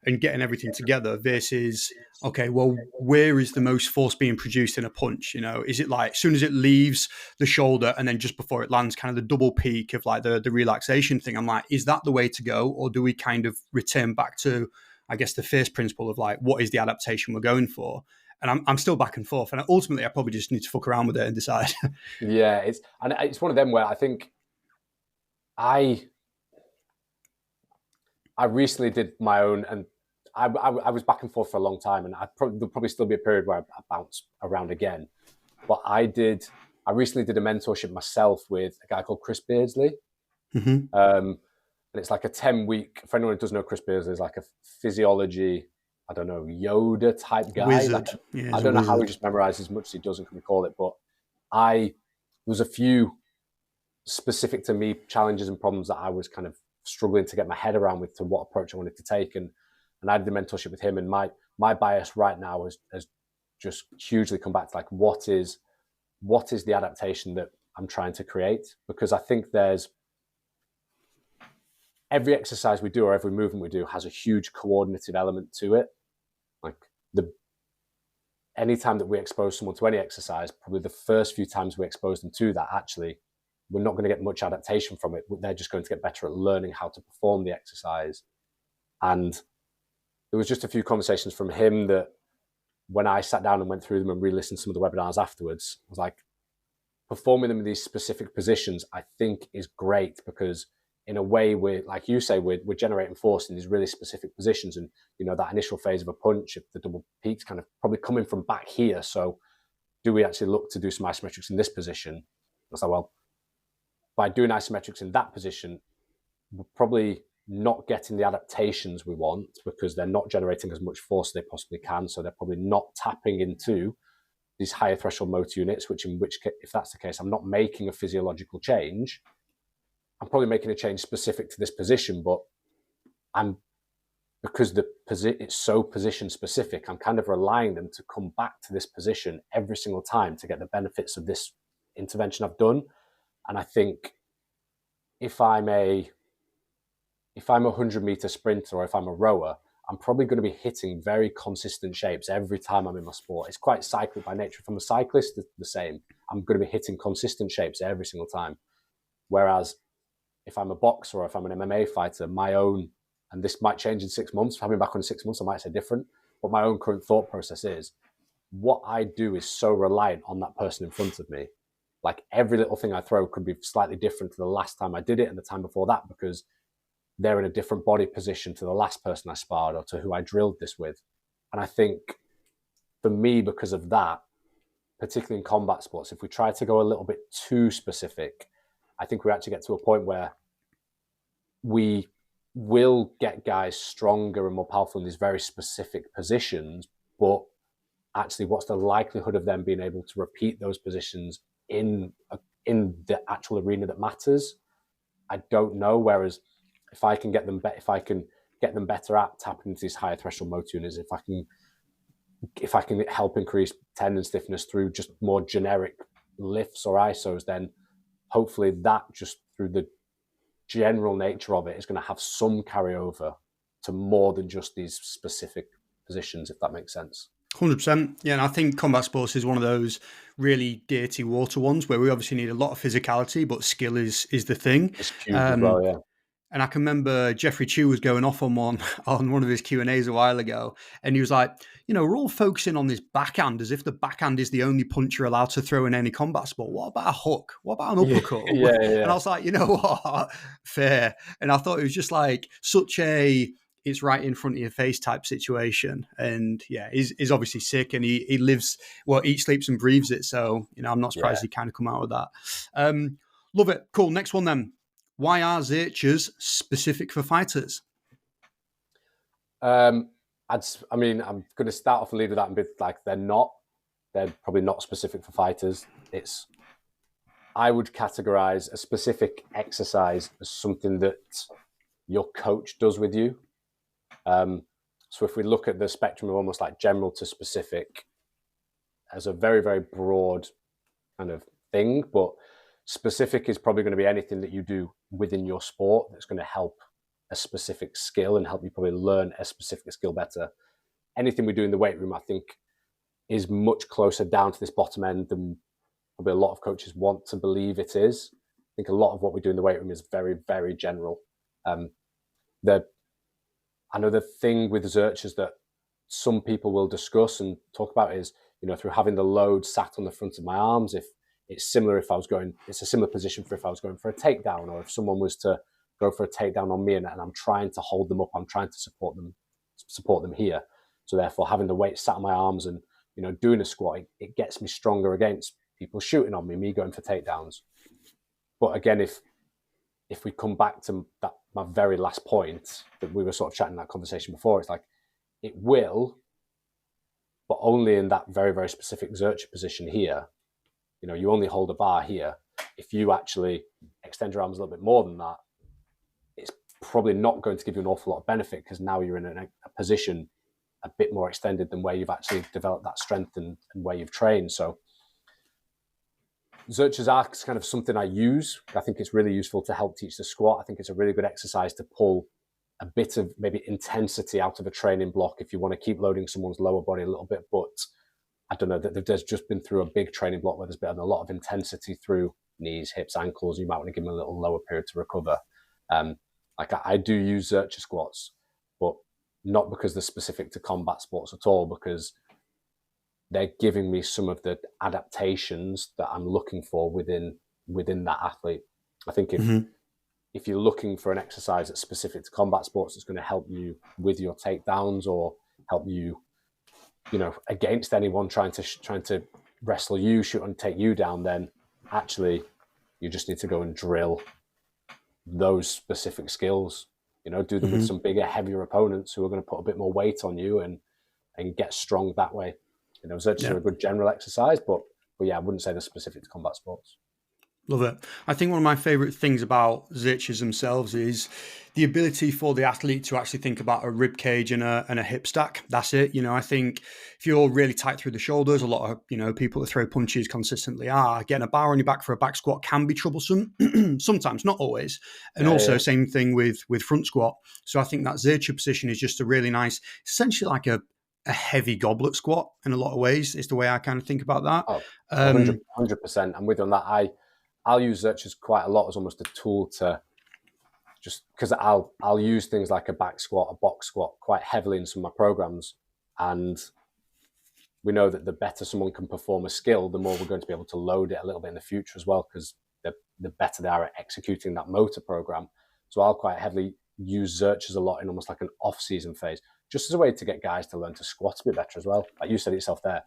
and getting everything together versus, okay, well, where is the most force being produced in a punch? You know, is it like as soon as it leaves the shoulder and then just before it lands, kind of the double peak of like the relaxation thing? I'm like, is that the way to go, or do we kind of return back to, I guess, the first principle of like, what is the adaptation we're going for? And I'm still back and forth. And ultimately, I probably just need to fuck around with it and decide. Yeah, it's one of them where I think I recently did my own, and I was back and forth for a long time, and there'll probably still be a period where I bounce around again. But I recently did a mentorship myself with a guy called Chris Beardsley. Mm-hmm. And it's like a 10-week, for anyone who doesn't know Chris Beardsley, is like a physiology, I don't know, Yoda type guy. Wizard. Like, Yeah, I don't know how he just memorizes as much as he does and can recall it, but there was a few specific to me challenges and problems that I was kind of struggling to get my head around with to what approach I wanted to take. And I did the mentorship with him, and my bias right now has just hugely come back to like, what is the adaptation that I'm trying to create? Because I think there's every exercise we do or every movement we do has a huge coordinative element to it. Like any time that we expose someone to any exercise, probably the first few times we expose them to that, actually, we're not going to get much adaptation from it. They're just going to get better at learning how to perform the exercise. And there was just a few conversations from him that when I sat down and went through them and re-listened to some of the webinars afterwards, I was like, performing them in these specific positions, I think is great, because in a way, we're, like you say, we're generating force in these really specific positions. And, you know, that initial phase of a punch, if the double peak's kind of probably coming from back here. So do we actually look to do some isometrics in this position? I was like, well, by doing isometrics in that position, we're probably not getting the adaptations we want, because they're not generating as much force as they possibly can. So they're probably not tapping into these higher threshold motor units, which if that's the case, I'm not making a physiological change. I'm probably making a change specific to this position, but because it's so position specific, I'm kind of relying them to come back to this position every single time to get the benefits of this intervention I've done. And I think if I'm a 100-meter sprinter or if I'm a rower, I'm probably going to be hitting very consistent shapes every time I'm in my sport. It's quite cyclic by nature. If I'm a cyclist, it's the same. I'm going to be hitting consistent shapes every single time. Whereas if I'm a boxer or if I'm an MMA fighter, my own, and this might change in 6 months, if I'm back on 6 months, I might say different, but my own current thought process is what I do is so reliant on that person in front of me. Like every little thing I throw could be slightly different to the last time I did it and the time before that, because they're in a different body position to the last person I sparred or to who I drilled this with. And I think for me, because of that, particularly in combat sports, if we try to go a little bit too specific, I think we actually get to a point where we will get guys stronger and more powerful in these very specific positions, but actually what's the likelihood of them being able to repeat those positions in the actual arena that matters? I don't know. Whereas if I can get them better at tapping into these higher threshold motor units, if I can help increase tendon stiffness through just more generic lifts or isos, then hopefully that, just through the general nature of it, is going to have some carryover to more than just these specific positions, if that makes sense. 100%. Yeah, and I think combat sports is one of those really dirty water ones where we obviously need a lot of physicality, but skill is the thing. It's huge as well, yeah. And I can remember Jeffrey Chew was going off on one of his Q&As a while ago, and he was like, we're all focusing on this backhand as if the backhand is the only punch you're allowed to throw in any combat sport. What about a hook? What about an uppercut? Yeah. And I was like, you know what? Fair. And I thought it was just like such a it's right in front of your face type situation. And yeah, he's obviously sick, and he lives, eats, sleeps and breathes it. So, I'm not surprised he kind of come out with that. Love it. Cool. Next one then. Why are Zerchers specific for fighters? I'm going to start off and lead with that and be like, they're probably not specific for fighters. I would categorize a specific exercise as something that your coach does with you. So if we look at the spectrum of almost like general to specific as a very, very broad kind of thing, but specific is probably going to be anything that you do within your sport that's going to help a specific skill and help you probably learn a specific skill better. Anything we do in the weight room, I think, is much closer down to this bottom end than probably a lot of coaches want to believe it is. I think a lot of what we do in the weight room is very, very general. I know the thing with Zerchers that some people will discuss and talk about is, through having the load sat on the front of my arms, if it's similar it's a similar position for if I was going for a takedown, or if someone was to go for a takedown on me and I'm trying to hold them up, I'm trying to support them here. So therefore having the weight sat on my arms and, doing a squat, it gets me stronger against people shooting on me going for takedowns. But again, if we come back to that, my very last point that we were sort of chatting in that conversation before, it's like, it will, but only in that very, very specific Zercher position here. You only hold a bar here. If you actually extend your arms a little bit more than that, it's probably not going to give you an awful lot of benefit, because now you're in a position a bit more extended than where you've actually developed that strength and where you've trained. So Zerchers are kind of something I use. I think it's really useful to help teach the squat. I think it's a really good exercise to pull a bit of maybe intensity out of a training block if you want to keep loading someone's lower body a little bit. But I don't know, that there's just been through a big training block where there's been a lot of intensity through knees, hips, ankles. You might want to give them a little lower period to recover. I do use Zercher squats, but not because they're specific to combat sports at all, because they're giving me some of the adaptations that I'm looking for within that athlete. I think if you're looking for an exercise that's specific to combat sports that's going to help you with your takedowns or help you, against anyone trying to wrestle you, shoot and take you down, then actually you just need to go and drill those specific skills. Do them with some bigger, heavier opponents who are going to put a bit more weight on you and get strong that way. Zerchers are a good general exercise, but yeah, I wouldn't say they're specific to combat sports. Love it. I think one of my favorite things about Zerchers themselves is the ability for the athlete to actually think about a rib cage and a hip stack. That's it. I think if you're really tight through the shoulders, a lot of, people that throw punches consistently are, getting a bar on your back for a back squat can be troublesome. Sometimes, not always. And same thing with front squat. So I think that Zercher position is just a really nice, essentially like a heavy goblet squat in a lot of ways. Is the way I kind of think about that. 100%. I'm with you on that. I'll use Zerchers quite a lot as almost a tool to just, because I'll use things like a back squat, a box squat quite heavily in some of my programs. And we know that the better someone can perform a skill, the more we're going to be able to load it a little bit in the future as well, because the better they are at executing that motor program. So I'll quite heavily use Zerchers a lot in almost like an off-season phase, just as a way to get guys to learn to squat a bit better as well. Like you said it yourself there,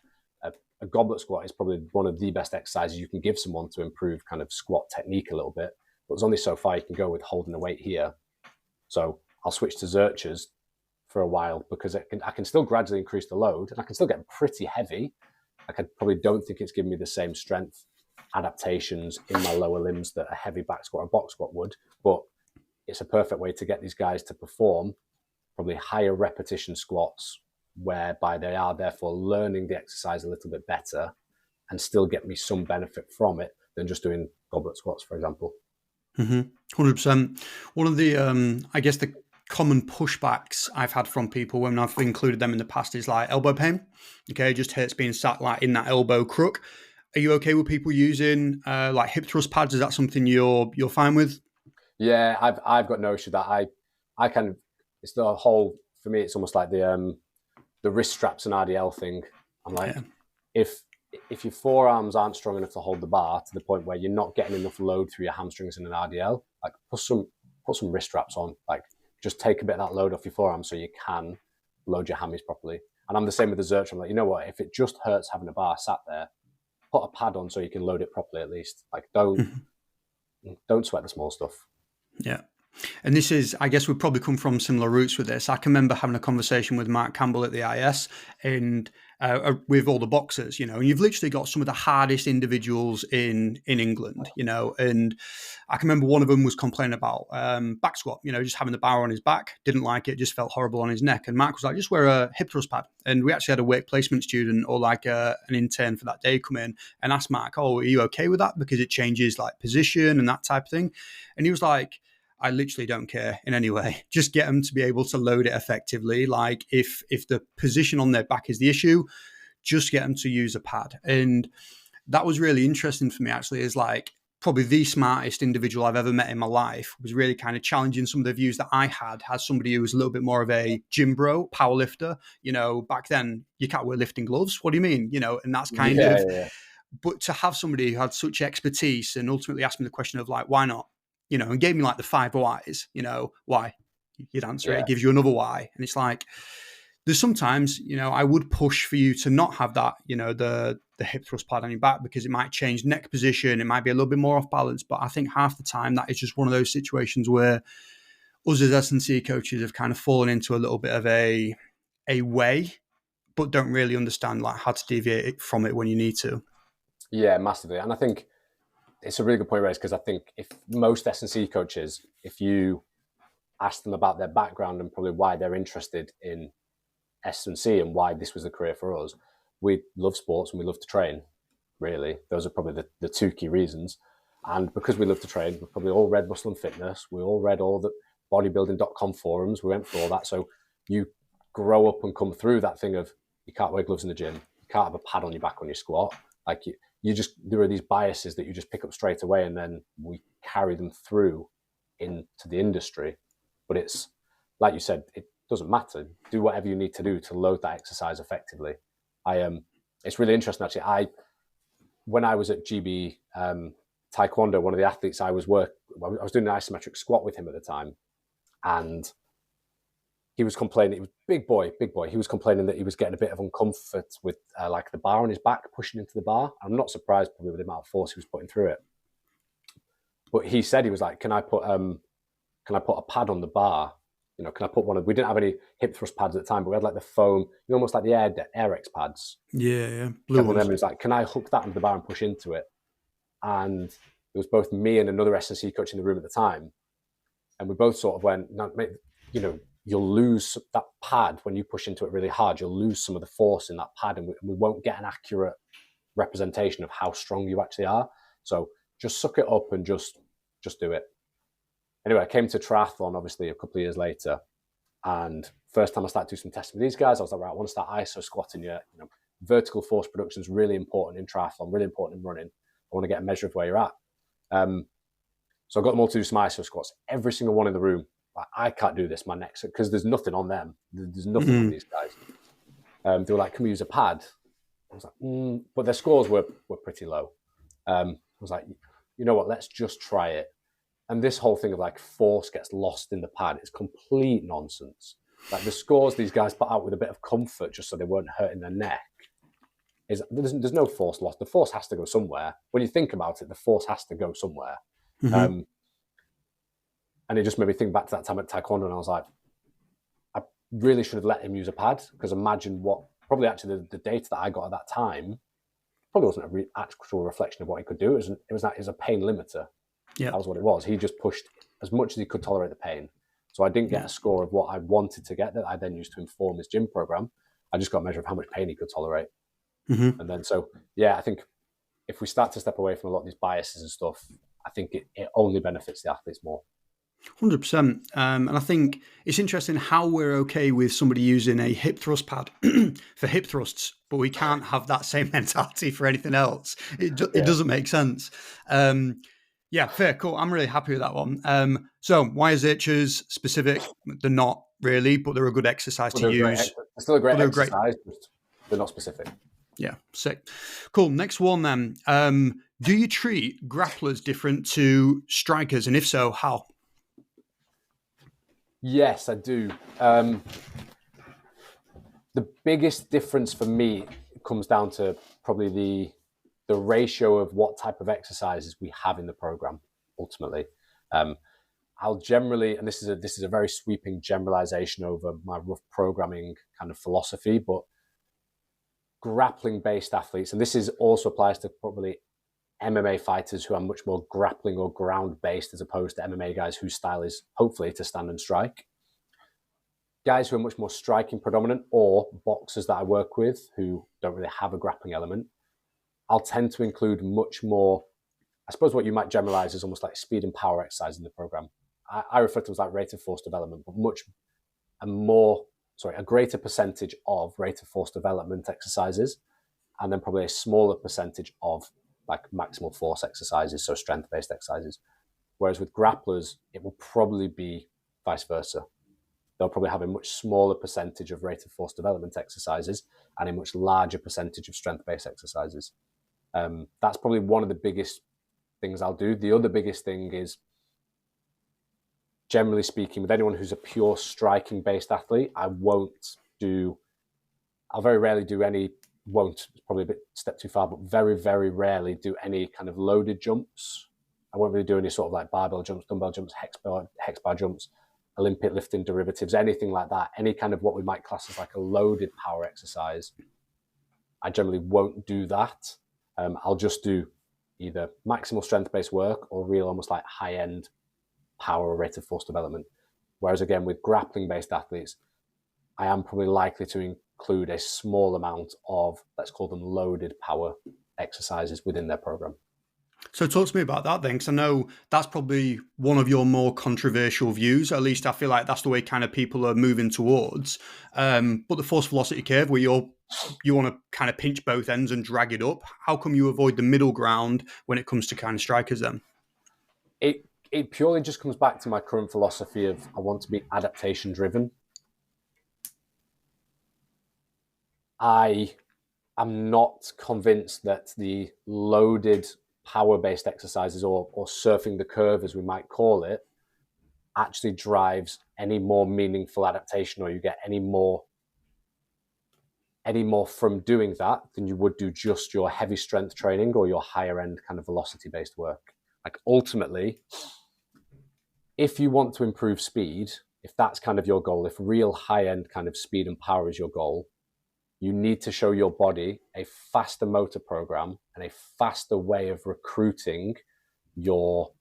a goblet squat is probably one of the best exercises you can give someone to improve kind of squat technique a little bit. But there's only so far you can go with holding the weight here. So I'll switch to Zerchers for a while because I can still gradually increase the load and I can still get pretty heavy. I probably don't think it's giving me the same strength adaptations in my lower limbs that a heavy back squat or box squat would, but it's a perfect way to get these guys to perform probably higher repetition squats whereby they are therefore learning the exercise a little bit better and still get me some benefit from it than just doing goblet squats, for example. 100%. One of the, I guess the common pushbacks I've had from people when I've included them in the past is like elbow pain. Okay, it just hurts being sat like in that elbow crook. Are you okay with people using like hip thrust pads? Is that something you're fine with? Yeah, I've got no issue with that. I kind of, it's the whole, for me, it's almost like the wrist straps and RDL thing. I'm like, if your forearms aren't strong enough to hold the bar to the point where you're not getting enough load through your hamstrings in an RDL, like put some wrist straps on. Like just take a bit of that load off your forearms so you can load your hammies properly. And I'm the same with the Zercher. I'm like, you know what? If it just hurts having a bar sat there, put a pad on so you can load it properly at least. Like don't sweat the small stuff. Yeah. And this is, I guess we've probably come from similar roots with this. I can remember having a conversation with Mark Campbell at the IS and with all the boxers, you know, and you've literally got some of the hardest individuals in England, you know, and I can remember one of them was complaining about back squat, you know, just having the bar on his back, didn't like it, just felt horrible on his neck. And Mark was like, just wear a hip thrust pad. And we actually had a weight placement student or like an intern for that day come in and ask Mark, oh, are you okay with that? Because it changes like position and that type of thing. And he was like, I literally don't care in any way. Just get them to be able to load it effectively. Like if the position on their back is the issue, just get them to use a pad. And that was really interesting for me actually, is like probably the smartest individual I've ever met in my life was really kind of challenging some of the views that I had as somebody who was a little bit more of a gym bro, power lifter. You know, back then you can't wear lifting gloves. What do you mean? You know, and that's kind of, but to have somebody who had such expertise and ultimately asked me the question of like, why not? You know, and gave me like the 5 whys, you know, why? You'd answer it gives you another why. And it's like, there's sometimes, you know, I would push for you to not have that, you know, the hip thrust pad on your back because it might change neck position. It might be a little bit more off balance. But I think half the time that is just one of those situations where us as S&C coaches have kind of fallen into a little bit of a way, but don't really understand like how to deviate from it when you need to. Yeah, massively. And I think it's a really good point, Ray, because I think if most S&C coaches, if you ask them about their background and probably why they're interested in S&C and why this was a career for us, we love sports and we love to train, really. Those are probably the two key reasons. And because we love to train, we've probably all read Muscle and Fitness. We all read all the bodybuilding.com forums. We went through all that. So you grow up and come through that thing of you can't wear gloves in the gym. You can't have a pad on your back when you squat. Like you just, there are these biases that you just pick up straight away and then we carry them through into the industry. But it's, like you said, it doesn't matter. Do whatever you need to do to load that exercise effectively. It's really interesting, actually. When I was at GB Taekwondo, one of the athletes I was doing an isometric squat with him at the time. And he was complaining, he was big boy. He was complaining that he was getting a bit of uncomfort with like the bar on his back, pushing into the bar. I'm not surprised probably with the amount of force he was putting through it. But he said, he was like, can I put a pad on the bar? You know, can I put one of, we didn't have any hip thrust pads at the time, but we had like the foam, you know, almost like the Airex pads. Yeah. Blue ones. He was like, can I hook that under the bar and push into it? And it was both me and another S&C coach in the room at the time. And we both sort of went, no, mate, you know, you'll lose that pad when you push into it really hard. You'll lose some of the force in that pad and we won't get an accurate representation of how strong you actually are. So just suck it up and just do it. Anyway, I came to triathlon, obviously, a couple of years later. And first time I started doing some testing with these guys, I was like, right, I want to start ISO squatting. You know, vertical force production is really important in triathlon, really important in running. I want to get a measure of where you're at. So I got them all to do some ISO squats. Every single one in the room, like, I can't do this, my neck's, because there's nothing on them. There's nothing on these guys. They were like, can we use a pad? I was like, but their scores were pretty low. I was like, you know what, let's just try it. And this whole thing of like force gets lost in the pad is complete nonsense. Like the scores these guys put out with a bit of comfort just so they weren't hurting their neck, is there's no force loss. The force has to go somewhere. When you think about it, the force has to go somewhere. And it just made me think back to that time at Taekwondo, and I was like, I really should have let him use a pad, because imagine what, probably actually the data that I got at that time probably wasn't an actual reflection of what he could do. It was a pain limiter. Yeah. That was what it was. He just pushed as much as he could tolerate the pain. So I didn't get a score of what I wanted to get that I then used to inform his gym program. I just got a measure of how much pain he could tolerate. And then, so yeah, I think if we start to step away from a lot of these biases and stuff, I think it only benefits the athletes more. 100%. And I think it's interesting how we're okay with somebody using a hip thrust pad for hip thrusts, but we can't have that same mentality for anything else. It doesn't make sense. Yeah, fair, cool. I'm really happy with that one. So why is Zerchers specific? They're not really, but they're a good exercise to use. They're still a great exercise, but they're not specific. Yeah, sick. Cool. Next one then. Do you treat grapplers different to strikers? And if so, how? Yes, I do. The biggest difference for me comes down to probably the ratio of what type of exercises we have in the program. Ultimately, I'll generally, and this is a very sweeping generalization over my rough programming kind of philosophy, but grappling-based athletes, and this also applies to probably MMA fighters who are much more grappling or ground-based, as opposed to MMA guys whose style is hopefully to stand and strike. Guys who are much more striking predominant, or boxers that I work with who don't really have a grappling element, I'll tend to include much more, I suppose what you might generalize as almost like speed and power exercise in the program. I refer to them as like rate of force development, but a greater percentage of rate of force development exercises, and then probably a smaller percentage of like maximal force exercises, so strength-based exercises. Whereas with grapplers, it will probably be vice versa. They'll probably have a much smaller percentage of rate of force development exercises and a much larger percentage of strength-based exercises. That's probably one of the biggest things I'll do. The other biggest thing is, generally speaking, with anyone who's a pure striking-based athlete, I'll very rarely do any, it's probably a bit step too far, but very, very rarely do any kind of loaded jumps. I won't really do any sort of like barbell jumps, dumbbell jumps, hex bar jumps, Olympic lifting derivatives, anything like that. Any kind of what we might class as like a loaded power exercise. I generally won't do that. I'll just do either maximal strength-based work or real almost like high-end power or rate of force development. Whereas again, with grappling-based athletes, I am probably likely to include a small amount of, let's call them loaded power exercises within their program. So talk to me about that then, because I know that's probably one of your more controversial views. At least I feel like that's the way kind of people are moving towards. But the force velocity curve, where you want to kind of pinch both ends and drag it up, how come you avoid the middle ground when it comes to kind of strikers then? It purely just comes back to my current philosophy of I want to be adaptation driven. I am not convinced that the loaded power-based exercises or surfing the curve, as we might call it, actually drives any more meaningful adaptation, or you get any more from doing that than you would do just your heavy strength training or your higher end kind of velocity-based work. Like ultimately, if you want to improve speed, if that's kind of your goal, if real high-end kind of speed and power is your goal, you need to show your body a faster motor program and a faster way of recruiting your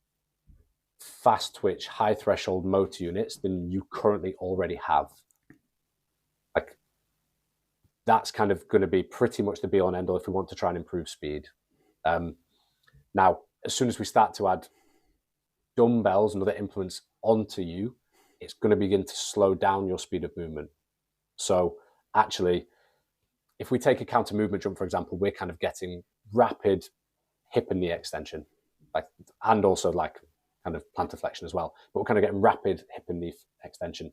fast twitch, high threshold motor units than you currently already have. Like, that's kind of going to be pretty much the be all and end all if we want to try and improve speed. Now, as soon as we start to add dumbbells and other implements onto you, it's going to begin to slow down your speed of movement. So actually, if we take a counter movement jump, for example, we're kind of getting rapid hip and knee extension, and also like kind of plantar flexion as well, but we're kind of getting rapid hip and knee extension.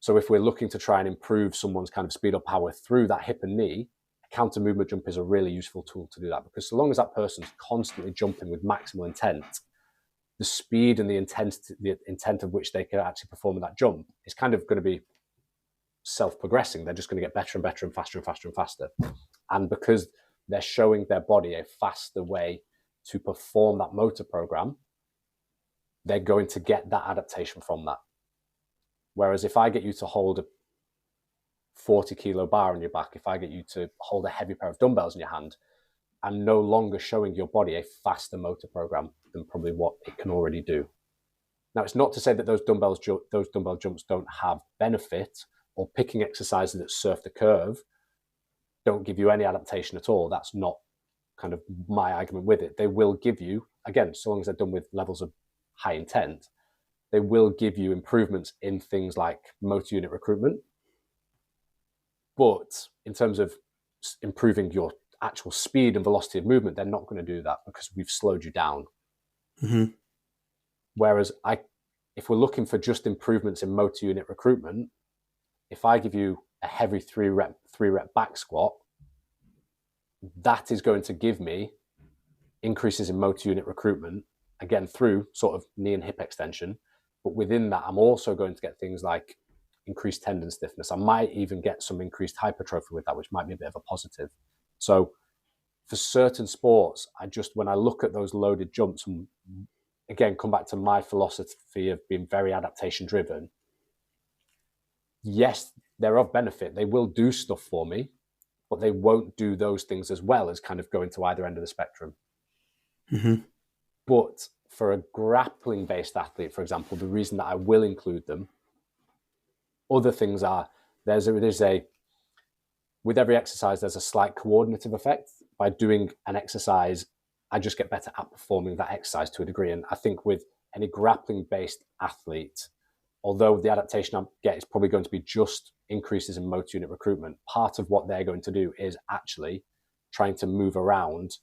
So if we're looking to try and improve someone's kind of speed or power through that hip and knee, a counter movement jump is a really useful tool to do that, because so long as that person's constantly jumping with maximal intent, the speed and the intent of which they can actually perform that jump is kind of going to be self-progressing. They're just going to get better and better and faster and faster and faster. And because they're showing their body a faster way to perform that motor program, they're going to get that adaptation from that. Whereas if I get you to hold a 40 kilo bar on your back, if I get you to hold a heavy pair of dumbbells in your hand, I'm no longer showing your body a faster motor program than probably what it can already do. Now, it's not to say that those dumbbell jumps don't have benefit, or picking exercises that surf the curve don't give you any adaptation at all. That's not kind of my argument with it. They will give you, again, so long as they're done with levels of high intent, they will give you improvements in things like motor unit recruitment. But in terms of improving your actual speed and velocity of movement, they're not going to do that because we've slowed you down. Mm-hmm. Whereas if we're looking for just improvements in motor unit recruitment, if I give you a heavy three rep back squat, that is going to give me increases in motor unit recruitment, again, through sort of knee and hip extension. But within that, I'm also going to get things like increased tendon stiffness. I might even get some increased hypertrophy with that, which might be a bit of a positive. So for certain sports, when I look at those loaded jumps, and again, come back to my philosophy of being very adaptation driven. Yes, they're of benefit. They will do stuff for me, but they won't do those things as well as kind of going to either end of the spectrum. Mm-hmm. But for a grappling based athlete, for example, the reason that I will include them, other things are, with every exercise, there's a slight coordinative effect. By doing an exercise, I just get better at performing that exercise to a degree. And I think with any grappling-based athlete, although the adaptation I get is probably going to be just increases in motor unit recruitment, part of what they're going to do is actually trying to move around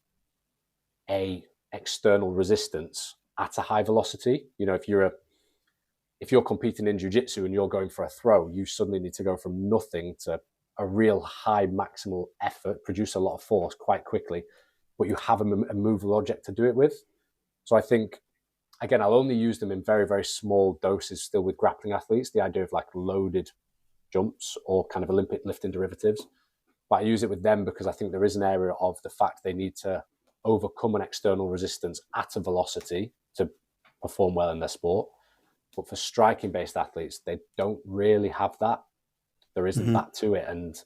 a external resistance at a high velocity. You know, if you're competing in jiu-jitsu and you're going for a throw, you suddenly need to go from nothing to a real high maximal effort, produce a lot of force quite quickly, but you have a movable object to do it with. So I think, again, I'll only use them in very, very small doses still with grappling athletes, the idea of like loaded jumps or kind of Olympic lifting derivatives. But I use it with them because I think there is an area of the fact they need to overcome an external resistance at a velocity to perform well in their sport. But for striking-based athletes, they don't really have that. There isn't that to it. And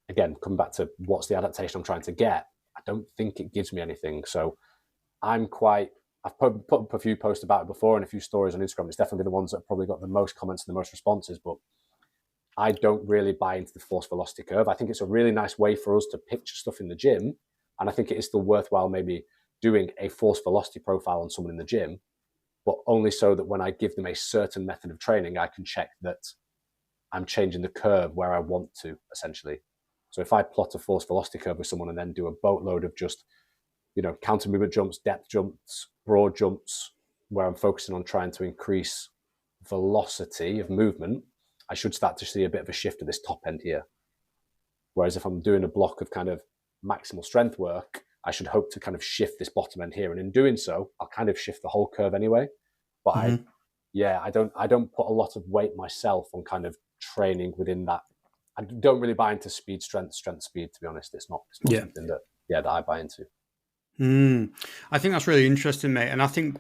again, coming back to what's the adaptation I'm trying to get, I don't think it gives me anything. So I've put up a few posts about it before and a few stories on Instagram. It's definitely the ones that have probably got the most comments and the most responses, but I don't really buy into the force velocity curve. I think it's a really nice way for us to picture stuff in the gym. And I think it is still worthwhile maybe doing a force velocity profile on someone in the gym, but only so that when I give them a certain method of training, I can check that I'm changing the curve where I want to, essentially. So if I plot a force velocity curve with someone and then do a boatload of just, counter movement jumps, depth jumps, broad jumps, where I'm focusing on trying to increase velocity of movement, I should start to see a bit of a shift at this top end here. Whereas if I'm doing a block of kind of maximal strength work, I should hope to kind of shift this bottom end here. And in doing so, I'll kind of shift the whole curve anyway. But I don't put a lot of weight myself on kind of training within that. I don't really buy into speed, strength, speed, to be honest. It's not something that I buy into. I think that's really interesting, mate. And I think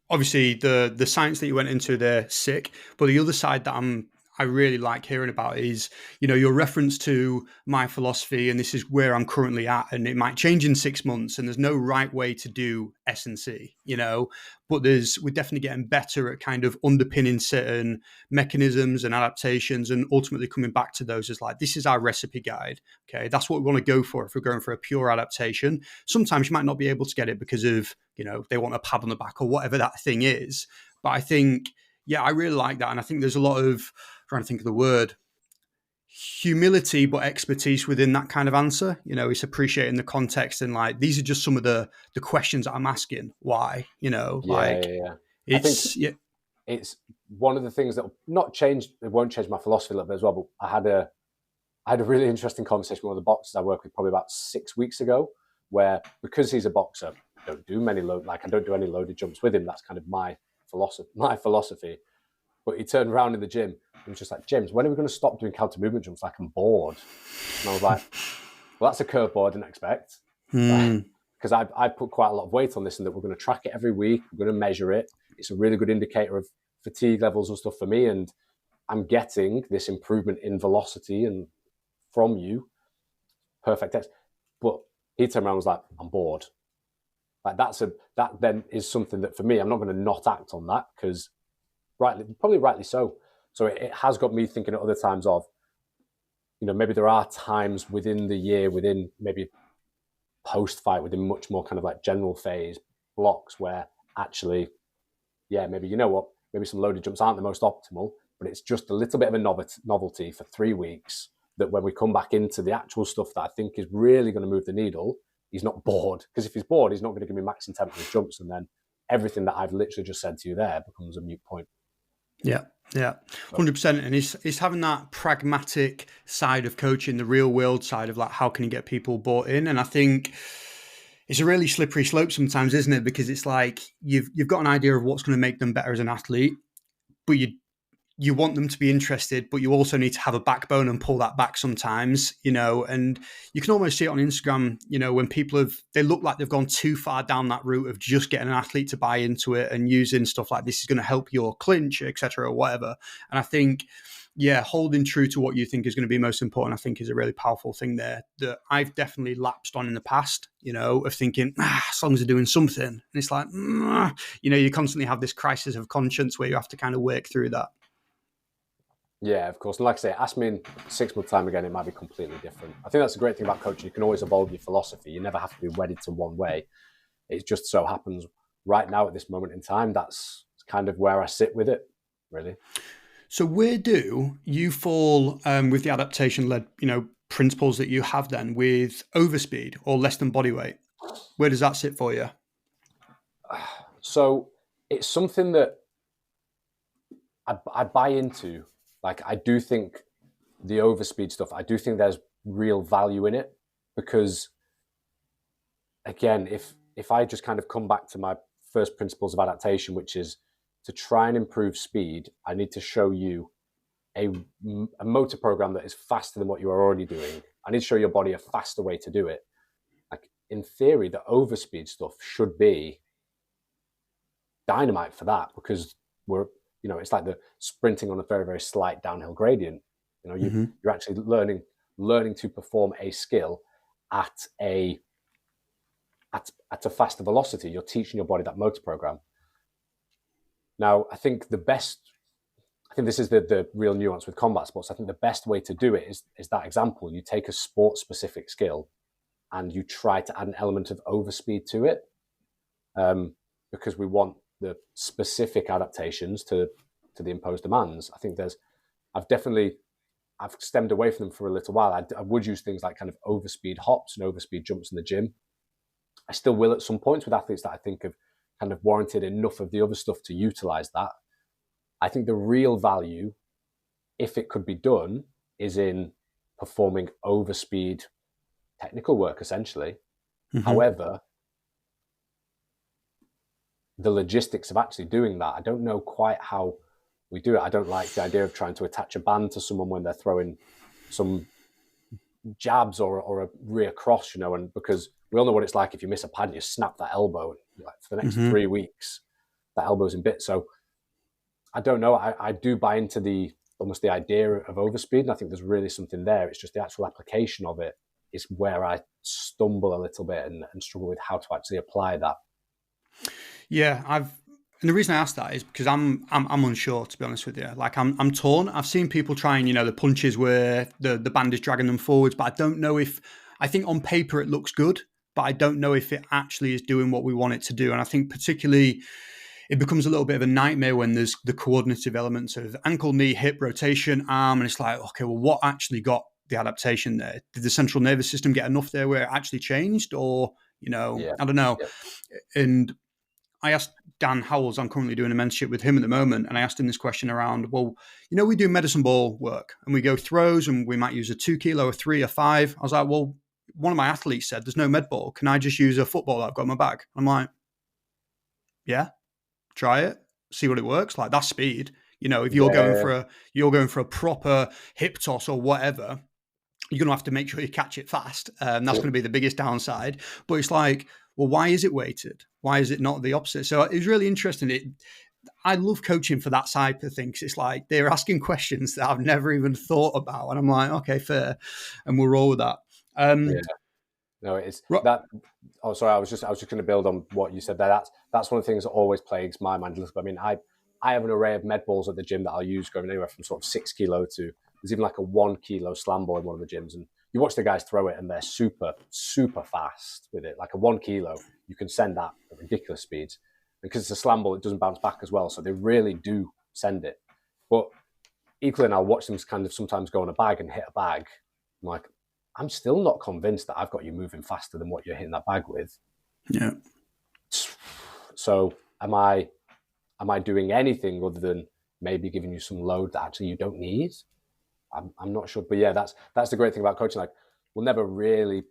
obviously the science that you went into there, sick. But the other side that I really like hearing about is, your reference to my philosophy, and this is where I'm currently at, and it might change in 6 months, and there's no right way to do S&C, but we're definitely getting better at kind of underpinning certain mechanisms and adaptations, and ultimately coming back to those as like, this is our recipe guide. Okay, that's what we want to go for if we're going for a pure adaptation. Sometimes you might not be able to get it because of, they want a pad on the back or whatever that thing is. But I think, I really like that. And I think there's a lot of, trying to think of the word, humility, but expertise within that kind of answer. It's appreciating the context and like, these are just some of the questions that I'm asking. Why, It's, it's one of the things that not change, it won't change my philosophy a little bit as well, but I had a really interesting conversation with one of the boxers I worked with probably about 6 weeks ago, where because he's a boxer, I don't do any loaded jumps with him. That's kind of my philosophy. But he turned around in the gym and was just like, James, when are we going to stop doing counter movement jumps? Like, I'm bored. And I was like, well, that's a curveball I didn't expect. Hmm. Because I put quite a lot of weight on this, and that we're going to track it every week. We're going to measure it. It's a really good indicator of fatigue levels and stuff for me. And I'm getting this improvement in velocity and from you. Perfect text. But he turned around and was like, I'm bored. Like that then is something that for me, I'm not going to not act on that, because probably rightly so. So it has got me thinking at other times of, maybe there are times within the year, within maybe post fight, within much more kind of like general phase blocks where actually, yeah, maybe maybe some loaded jumps aren't the most optimal, but it's just a little bit of a novelty for 3 weeks, that when we come back into the actual stuff that I think is really going to move the needle, he's not bored. Because if he's bored, he's not going to give me max intensity jumps, and then everything that I've literally just said to you there becomes a moot point. Yeah, 100%. And it's having that pragmatic side of coaching, the real world side of like, how can you get people bought in? And I think it's a really slippery slope sometimes, isn't it? Because it's like you've got an idea of what's going to make them better as an athlete, but you want them to be interested, but you also need to have a backbone and pull that back sometimes, and you can almost see it on Instagram, when people they look like they've gone too far down that route of just getting an athlete to buy into it and using stuff like this is going to help your clinch, etc., or whatever. And I think, yeah, holding true to what you think is going to be most important, I think, is a really powerful thing there that I've definitely lapsed on in the past, of thinking, as long as they're doing something. And it's like, you constantly have this crisis of conscience where you have to kind of work through that. Yeah, of course. And like I say, ask me in 6 months' time again, it might be completely different. I think that's a great thing about coaching. You can always evolve your philosophy. You never have to be wedded to one way. It just so happens right now at this moment in time, that's kind of where I sit with it, really. So where do you fall with the adaptation-led, principles that you have then with overspeed or less than body weight? Where does that sit for you? So it's something that I buy into. Like, I do think the overspeed stuff, I do think there's real value in it, because again, if I just kind of come back to my first principles of adaptation, which is to try and improve speed, I need to show you a motor program that is faster than what you are already doing. I need to show your body a faster way to do it. Like, in theory, the overspeed stuff should be dynamite for that, because it's like the sprinting on a very, very slight downhill gradient. You're actually learning to perform a skill at a faster velocity. You're teaching your body that motor program. Now, I think this is the real nuance with combat sports. I think the best way to do it is that example. You take a sport-specific skill and you try to add an element of overspeed to it, because we want the specific adaptations to the imposed demands. I think I've stemmed away from them for a little while. I would use things like kind of overspeed hops and overspeed jumps in the gym. I still will at some points with athletes that I think have kind of warranted enough of the other stuff to utilize that. I think the real value, if it could be done, is in performing overspeed technical work, essentially. However, the logistics of actually doing that, I don't know quite how we do it. I don't like the idea of trying to attach a band to someone when they're throwing some jabs or a rear cross, and because we all know what it's like if you miss a pad, you snap that elbow, like, for the next 3 weeks, that elbow's in bits. So I don't know. I do buy into almost the idea of overspeed, and I think there's really something there. It's just the actual application of it is where I stumble a little bit and struggle with how to actually apply that. Yeah, and the reason I asked that is because I'm unsure, to be honest with you. Like, I'm torn. I've seen people trying, the punches where the band is dragging them forwards, but I don't know I think on paper it looks good, but I don't know if it actually is doing what we want it to do. And I think particularly it becomes a little bit of a nightmare when there's the coordinative elements of ankle, knee, hip, rotation, arm, and it's like, okay, well, what actually got the adaptation there? Did the central nervous system get enough there where it actually changed, or I don't know. Yeah. And I asked Dan Howells, I'm currently doing a mentorship with him at the moment, and I asked him this question around, well, we do medicine ball work and we go throws and we might use a 2 kilo, a 3, a 5. I was like, well, one of my athletes said, there's no med ball. Can I just use a football that I've got in my bag? I'm like, yeah, try it, see what it works. Like, that's speed. If you're going for a proper hip toss or whatever, you're going to have to make sure you catch it fast. That's going to be the biggest downside. But it's like, well, why is it weighted? Why is it not the opposite? So it was really interesting. I love coaching for that side of things. It's like they're asking questions that I've never even thought about. And I'm like, okay, fair. And we'll roll with that. Yeah. No, it's that. Oh, sorry. I was just going to build on what you said there. That's one of the things that always plagues my mind. I mean, I have an array of med balls at the gym that I'll use, going anywhere from sort of 6 kilo to there's even like a 1 kilo slam ball in one of the gyms, and you watch the guys throw it, and they're super fast with it. Like a 1 kilo, you can send that at ridiculous speeds. Because it's a slam ball, it doesn't bounce back as well, so they really do send it. But equally, I'll watch them kind of sometimes go on a bag and hit a bag. I'm like, I'm still not convinced that I've got you moving faster than what you're hitting that bag with. Yeah. So am I doing anything other than maybe giving you some load that actually you don't need? I'm not sure. But yeah, that's the great thing about coaching. Like, we'll never really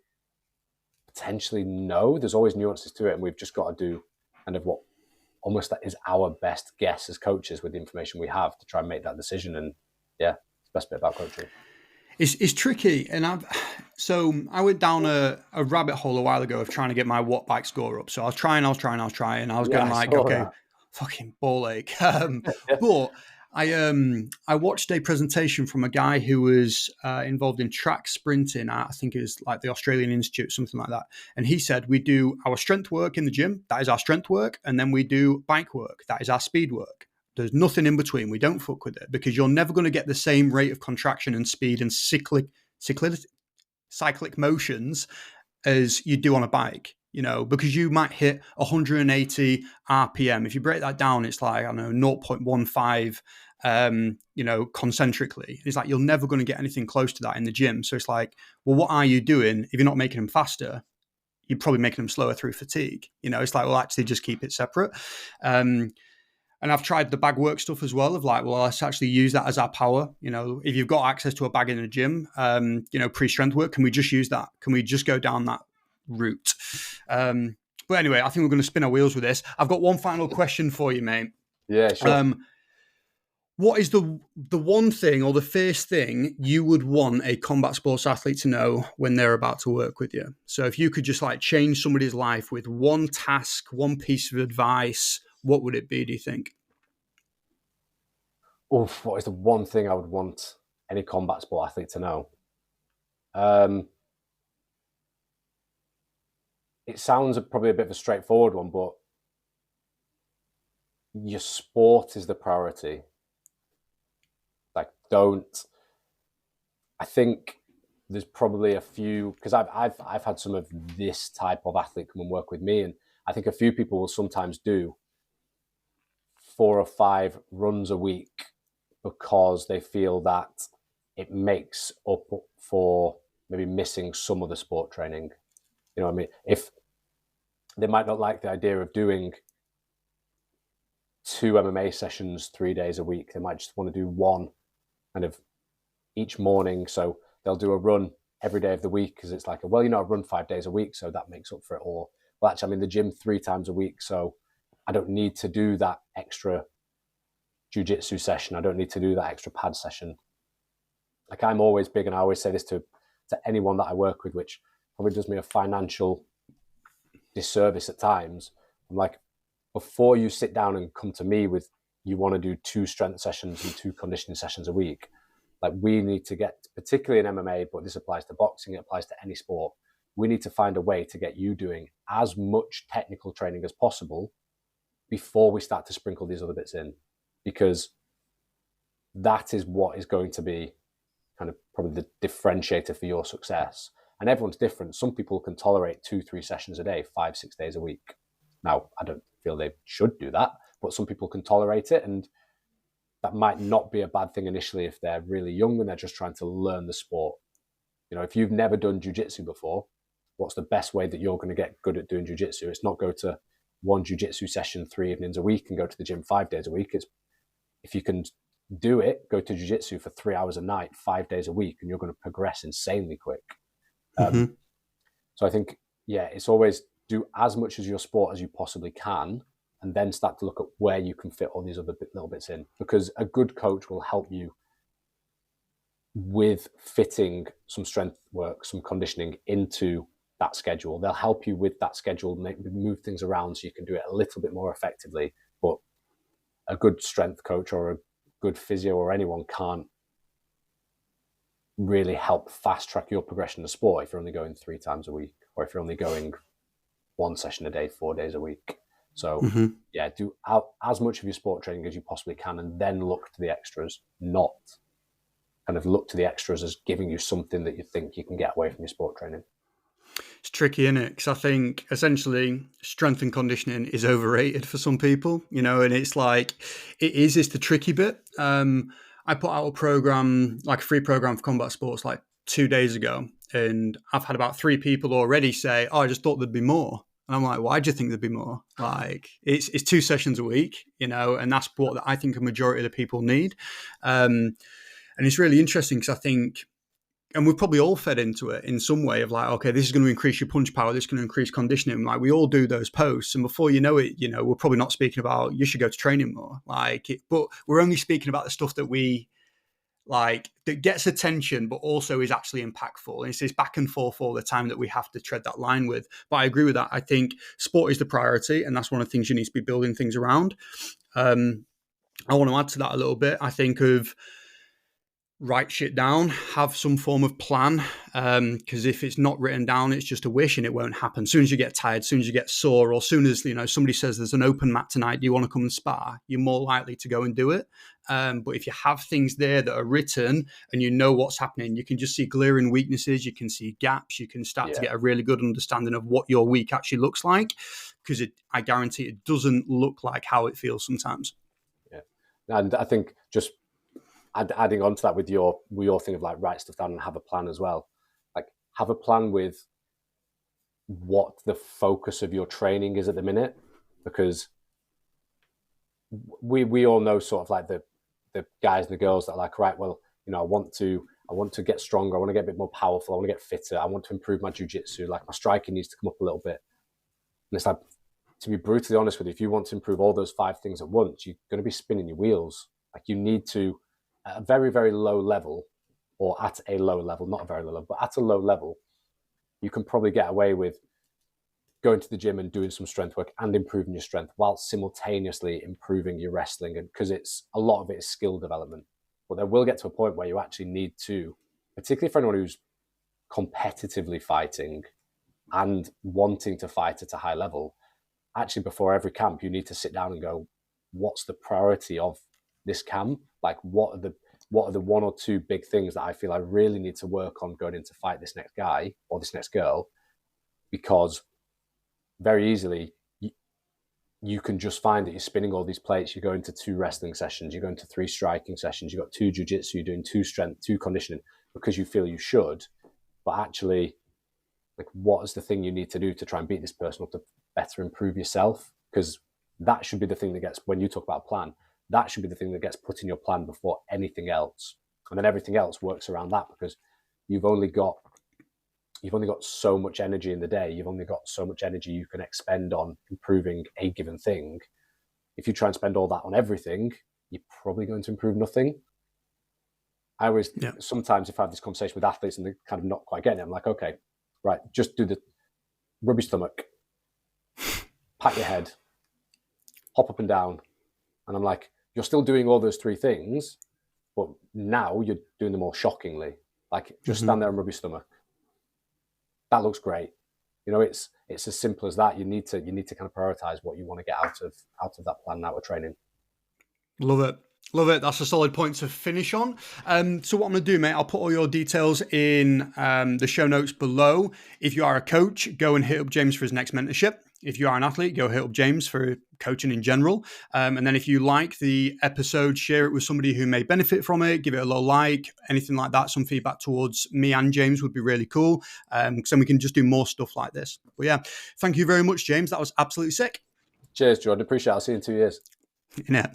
potentially know. There's always nuances to it, and we've just got to do kind of what almost that is our best guess as coaches with the information we have to try and make that decision. And yeah, it's the best bit about coaching. It's tricky, and I went down a rabbit hole a while ago of trying to get my watt bike score up. So I was trying. I was going like, okay, fucking ball ache. But I watched a presentation from a guy who was involved in track sprinting at, I think it was like the Australian Institute, something like that. And he said, we do our strength work in the gym. That is our strength work. And then we do bike work. That is our speed work. There's nothing in between. We don't fuck with it because you're never going to get the same rate of contraction and speed and cyclic motions as you do on a bike, because you might hit 180 RPM. If you break that down, it's like, I don't know, 0.15, concentrically. It's like, you're never going to get anything close to that in the gym. So it's like, well, what are you doing? If you're not making them faster, you're probably making them slower through fatigue. It's like, well, actually just keep it separate. And I've tried the bag work stuff as well of like, well, let's actually use that as our power. If you've got access to a bag in a gym, pre-strength work, can we just use that? Can we just go down that route? But anyway, I think we're going to spin our wheels with this. I've got one final question for you, mate. Yeah, sure. What is the one thing or the first thing you would want a combat sports athlete to know when they're about to work with you? So if you could just like change somebody's life with one task, one piece of advice, what would it be, do you think? What is the one thing I would want any combat sport athlete to know? It sounds probably a bit of a straightforward one, but your sport is the priority. Like, I think there's probably a few, because I've had some of this type of athlete come and work with me, and I think a few people will sometimes do 4 or 5 runs a week because they feel that it makes up for maybe missing some of the sport training. You know what I mean? If they might not like the idea of doing 2 MMA sessions 3 days a week, they might just want to do one kind of each morning. So they'll do a run every day of the week because it's like, I run 5 days a week, so that makes up for it. Or, well, actually, I'm in the gym 3 times a week, so I don't need to do that extra jiu-jitsu session. I don't need to do that extra pad session. Like, I'm always big, and I always say this to anyone that I work with, which probably does me a financial disservice at times. I'm like, before you sit down and come to me with, you want to do 2 strength sessions and 2 conditioning sessions a week, like, we need to get, particularly in MMA, but this applies to boxing, it applies to any sport, we need to find a way to get you doing as much technical training as possible before we start to sprinkle these other bits in, because that is what is going to be kind of probably the differentiator for your success. And everyone's different. Some people can tolerate 2-3 sessions a day, 5-6 days a week. Now, I don't feel they should do that, but some people can tolerate it, and that might not be a bad thing initially if they're really young and they're just trying to learn the sport. If you've never done jiu-jitsu before, what's the best way that you're going to get good at doing jiu-jitsu? It's not go to one jiu-jitsu session 3 evenings a week and go to the gym 5 days a week. It's, if you can do it, go to jiu-jitsu for 3 hours a night, 5 days a week, and you're going to progress insanely quick. So I think, it's always do as much as your sport as you possibly can, and then start to look at where you can fit all these other little bits in, because a good coach will help you with fitting some strength work, some conditioning into that schedule. They'll help you with that schedule, move things around so you can do it a little bit more effectively. But a good strength coach or a good physio or anyone can't really help fast track your progression in the sport if you're only going 3 times a week, or if you're only going 1 session a day, 4 days a week. So yeah, do as much of your sport training as you possibly can, and then look to the extras, not kind of look to the extras as giving you something that you think you can get away from your sport training. It's tricky, isn't it? Because I think essentially strength and conditioning is overrated for some people, you know, and it's like, it's the tricky bit. I put out a program, like a free program for combat sports, like 2 days ago. And I've had about 3 people already say, oh, I just thought there'd be more. And I'm like, why do you think there'd be more? Like, it's 2 sessions a week, you know, and that's what I think a majority of the people need. And it's really interesting because I think, and we've probably all fed into it in some way of like, okay, this is going to increase your punch power, this is going to increase conditioning. Like, we all do those posts, and before you know it, you know, we're probably not speaking about you should go to training more. But we're only speaking about the stuff that we like that gets attention, but also is actually impactful. And it's this back and forth all the time that we have to tread that line with. But I agree with that. I think sport is the priority, and that's one of the things you need to be building things around. I want to add to that a little bit. I think of write shit down, have some form of plan, because if it's not written down, it's just a wish and it won't happen. As soon as you get tired, as soon as you get sore, or as soon as, you know, somebody says there's an open mat tonight, do you want to come and spar? You're more likely to go and do it. But if you have things there that are written and you know what's happening, you can just see glaring weaknesses, you can see gaps, you can start to get a really good understanding of what your week actually looks like, because I guarantee it doesn't look like how it feels sometimes. Yeah. And I think just adding on to that with your thing of like write stuff down and have a plan as well. Like, have a plan with what the focus of your training is at the minute, because we all know sort of like the guys and the girls that are like, right, well, you know, I want to get stronger, I want to get a bit more powerful, I want to get fitter, I want to improve my jiu-jitsu, like my striking needs to come up a little bit. And it's like, to be brutally honest with you, if you want to improve all those 5 things at once, you're going to be spinning your wheels. Like, you need to, at a very, very low level, or at a low level, not a very low level, but at a low level, you can probably get away with going to the gym and doing some strength work and improving your strength while simultaneously improving your wrestling. And because a lot of it is skill development. But there will get to a point where you actually need to, particularly for anyone who's competitively fighting and wanting to fight at a high level, actually before every camp, you need to sit down and go, what's the priority of this camp? Like, what are the 1 or 2 big things that I feel I really need to work on going in to fight this next guy or this next girl? Because very easily you can just find that you're spinning all these plates. You go into 2 wrestling sessions, you go into 3 striking sessions, you've got 2 jiu-jitsu, you're doing 2 strength, 2 conditioning because you feel you should. But actually, like, what is the thing you need to do to try and beat this person or to better improve yourself? Because that should be the thing that gets, when you talk about a plan, that should be the thing that gets put in your plan before anything else. And then everything else works around that, because you've only got so much energy in the day. You've only got so much energy you can expend on improving a given thing. If you try and spend all that on everything, you're probably going to improve nothing. I always, sometimes if I have this conversation with athletes and they're kind of not quite getting it, I'm like, okay, right, just do the rub your stomach, pat your head, hop up and down. And I'm like, you're still doing all those 3 things, but now you're doing them more shockingly. Like, just stand there and rub your stomach. That looks great. You know, it's as simple as that. You need to kind of prioritize what you want to get out of that plan, out of training. Love it. Love it. That's a solid point to finish on. So what I'm going to do, mate, I'll put all your details in the show notes below. If you are a coach, go and hit up James for his next mentorship. If you are an athlete, go hit up James for coaching in general. And then if you like the episode, share it with somebody who may benefit from it. Give it a little like, anything like that. Some feedback towards me and James would be really cool. Because then we can just do more stuff like this. But yeah, thank you very much, James. That was absolutely sick. Cheers, Jordan. Appreciate it. I'll see you in 2 years. Yeah.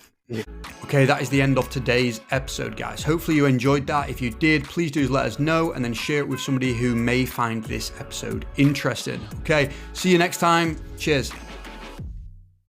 Okay, that is the end of today's episode, guys. Hopefully you enjoyed that. If you did, please do let us know and then share it with somebody who may find this episode interesting. Okay, see you next time. Cheers.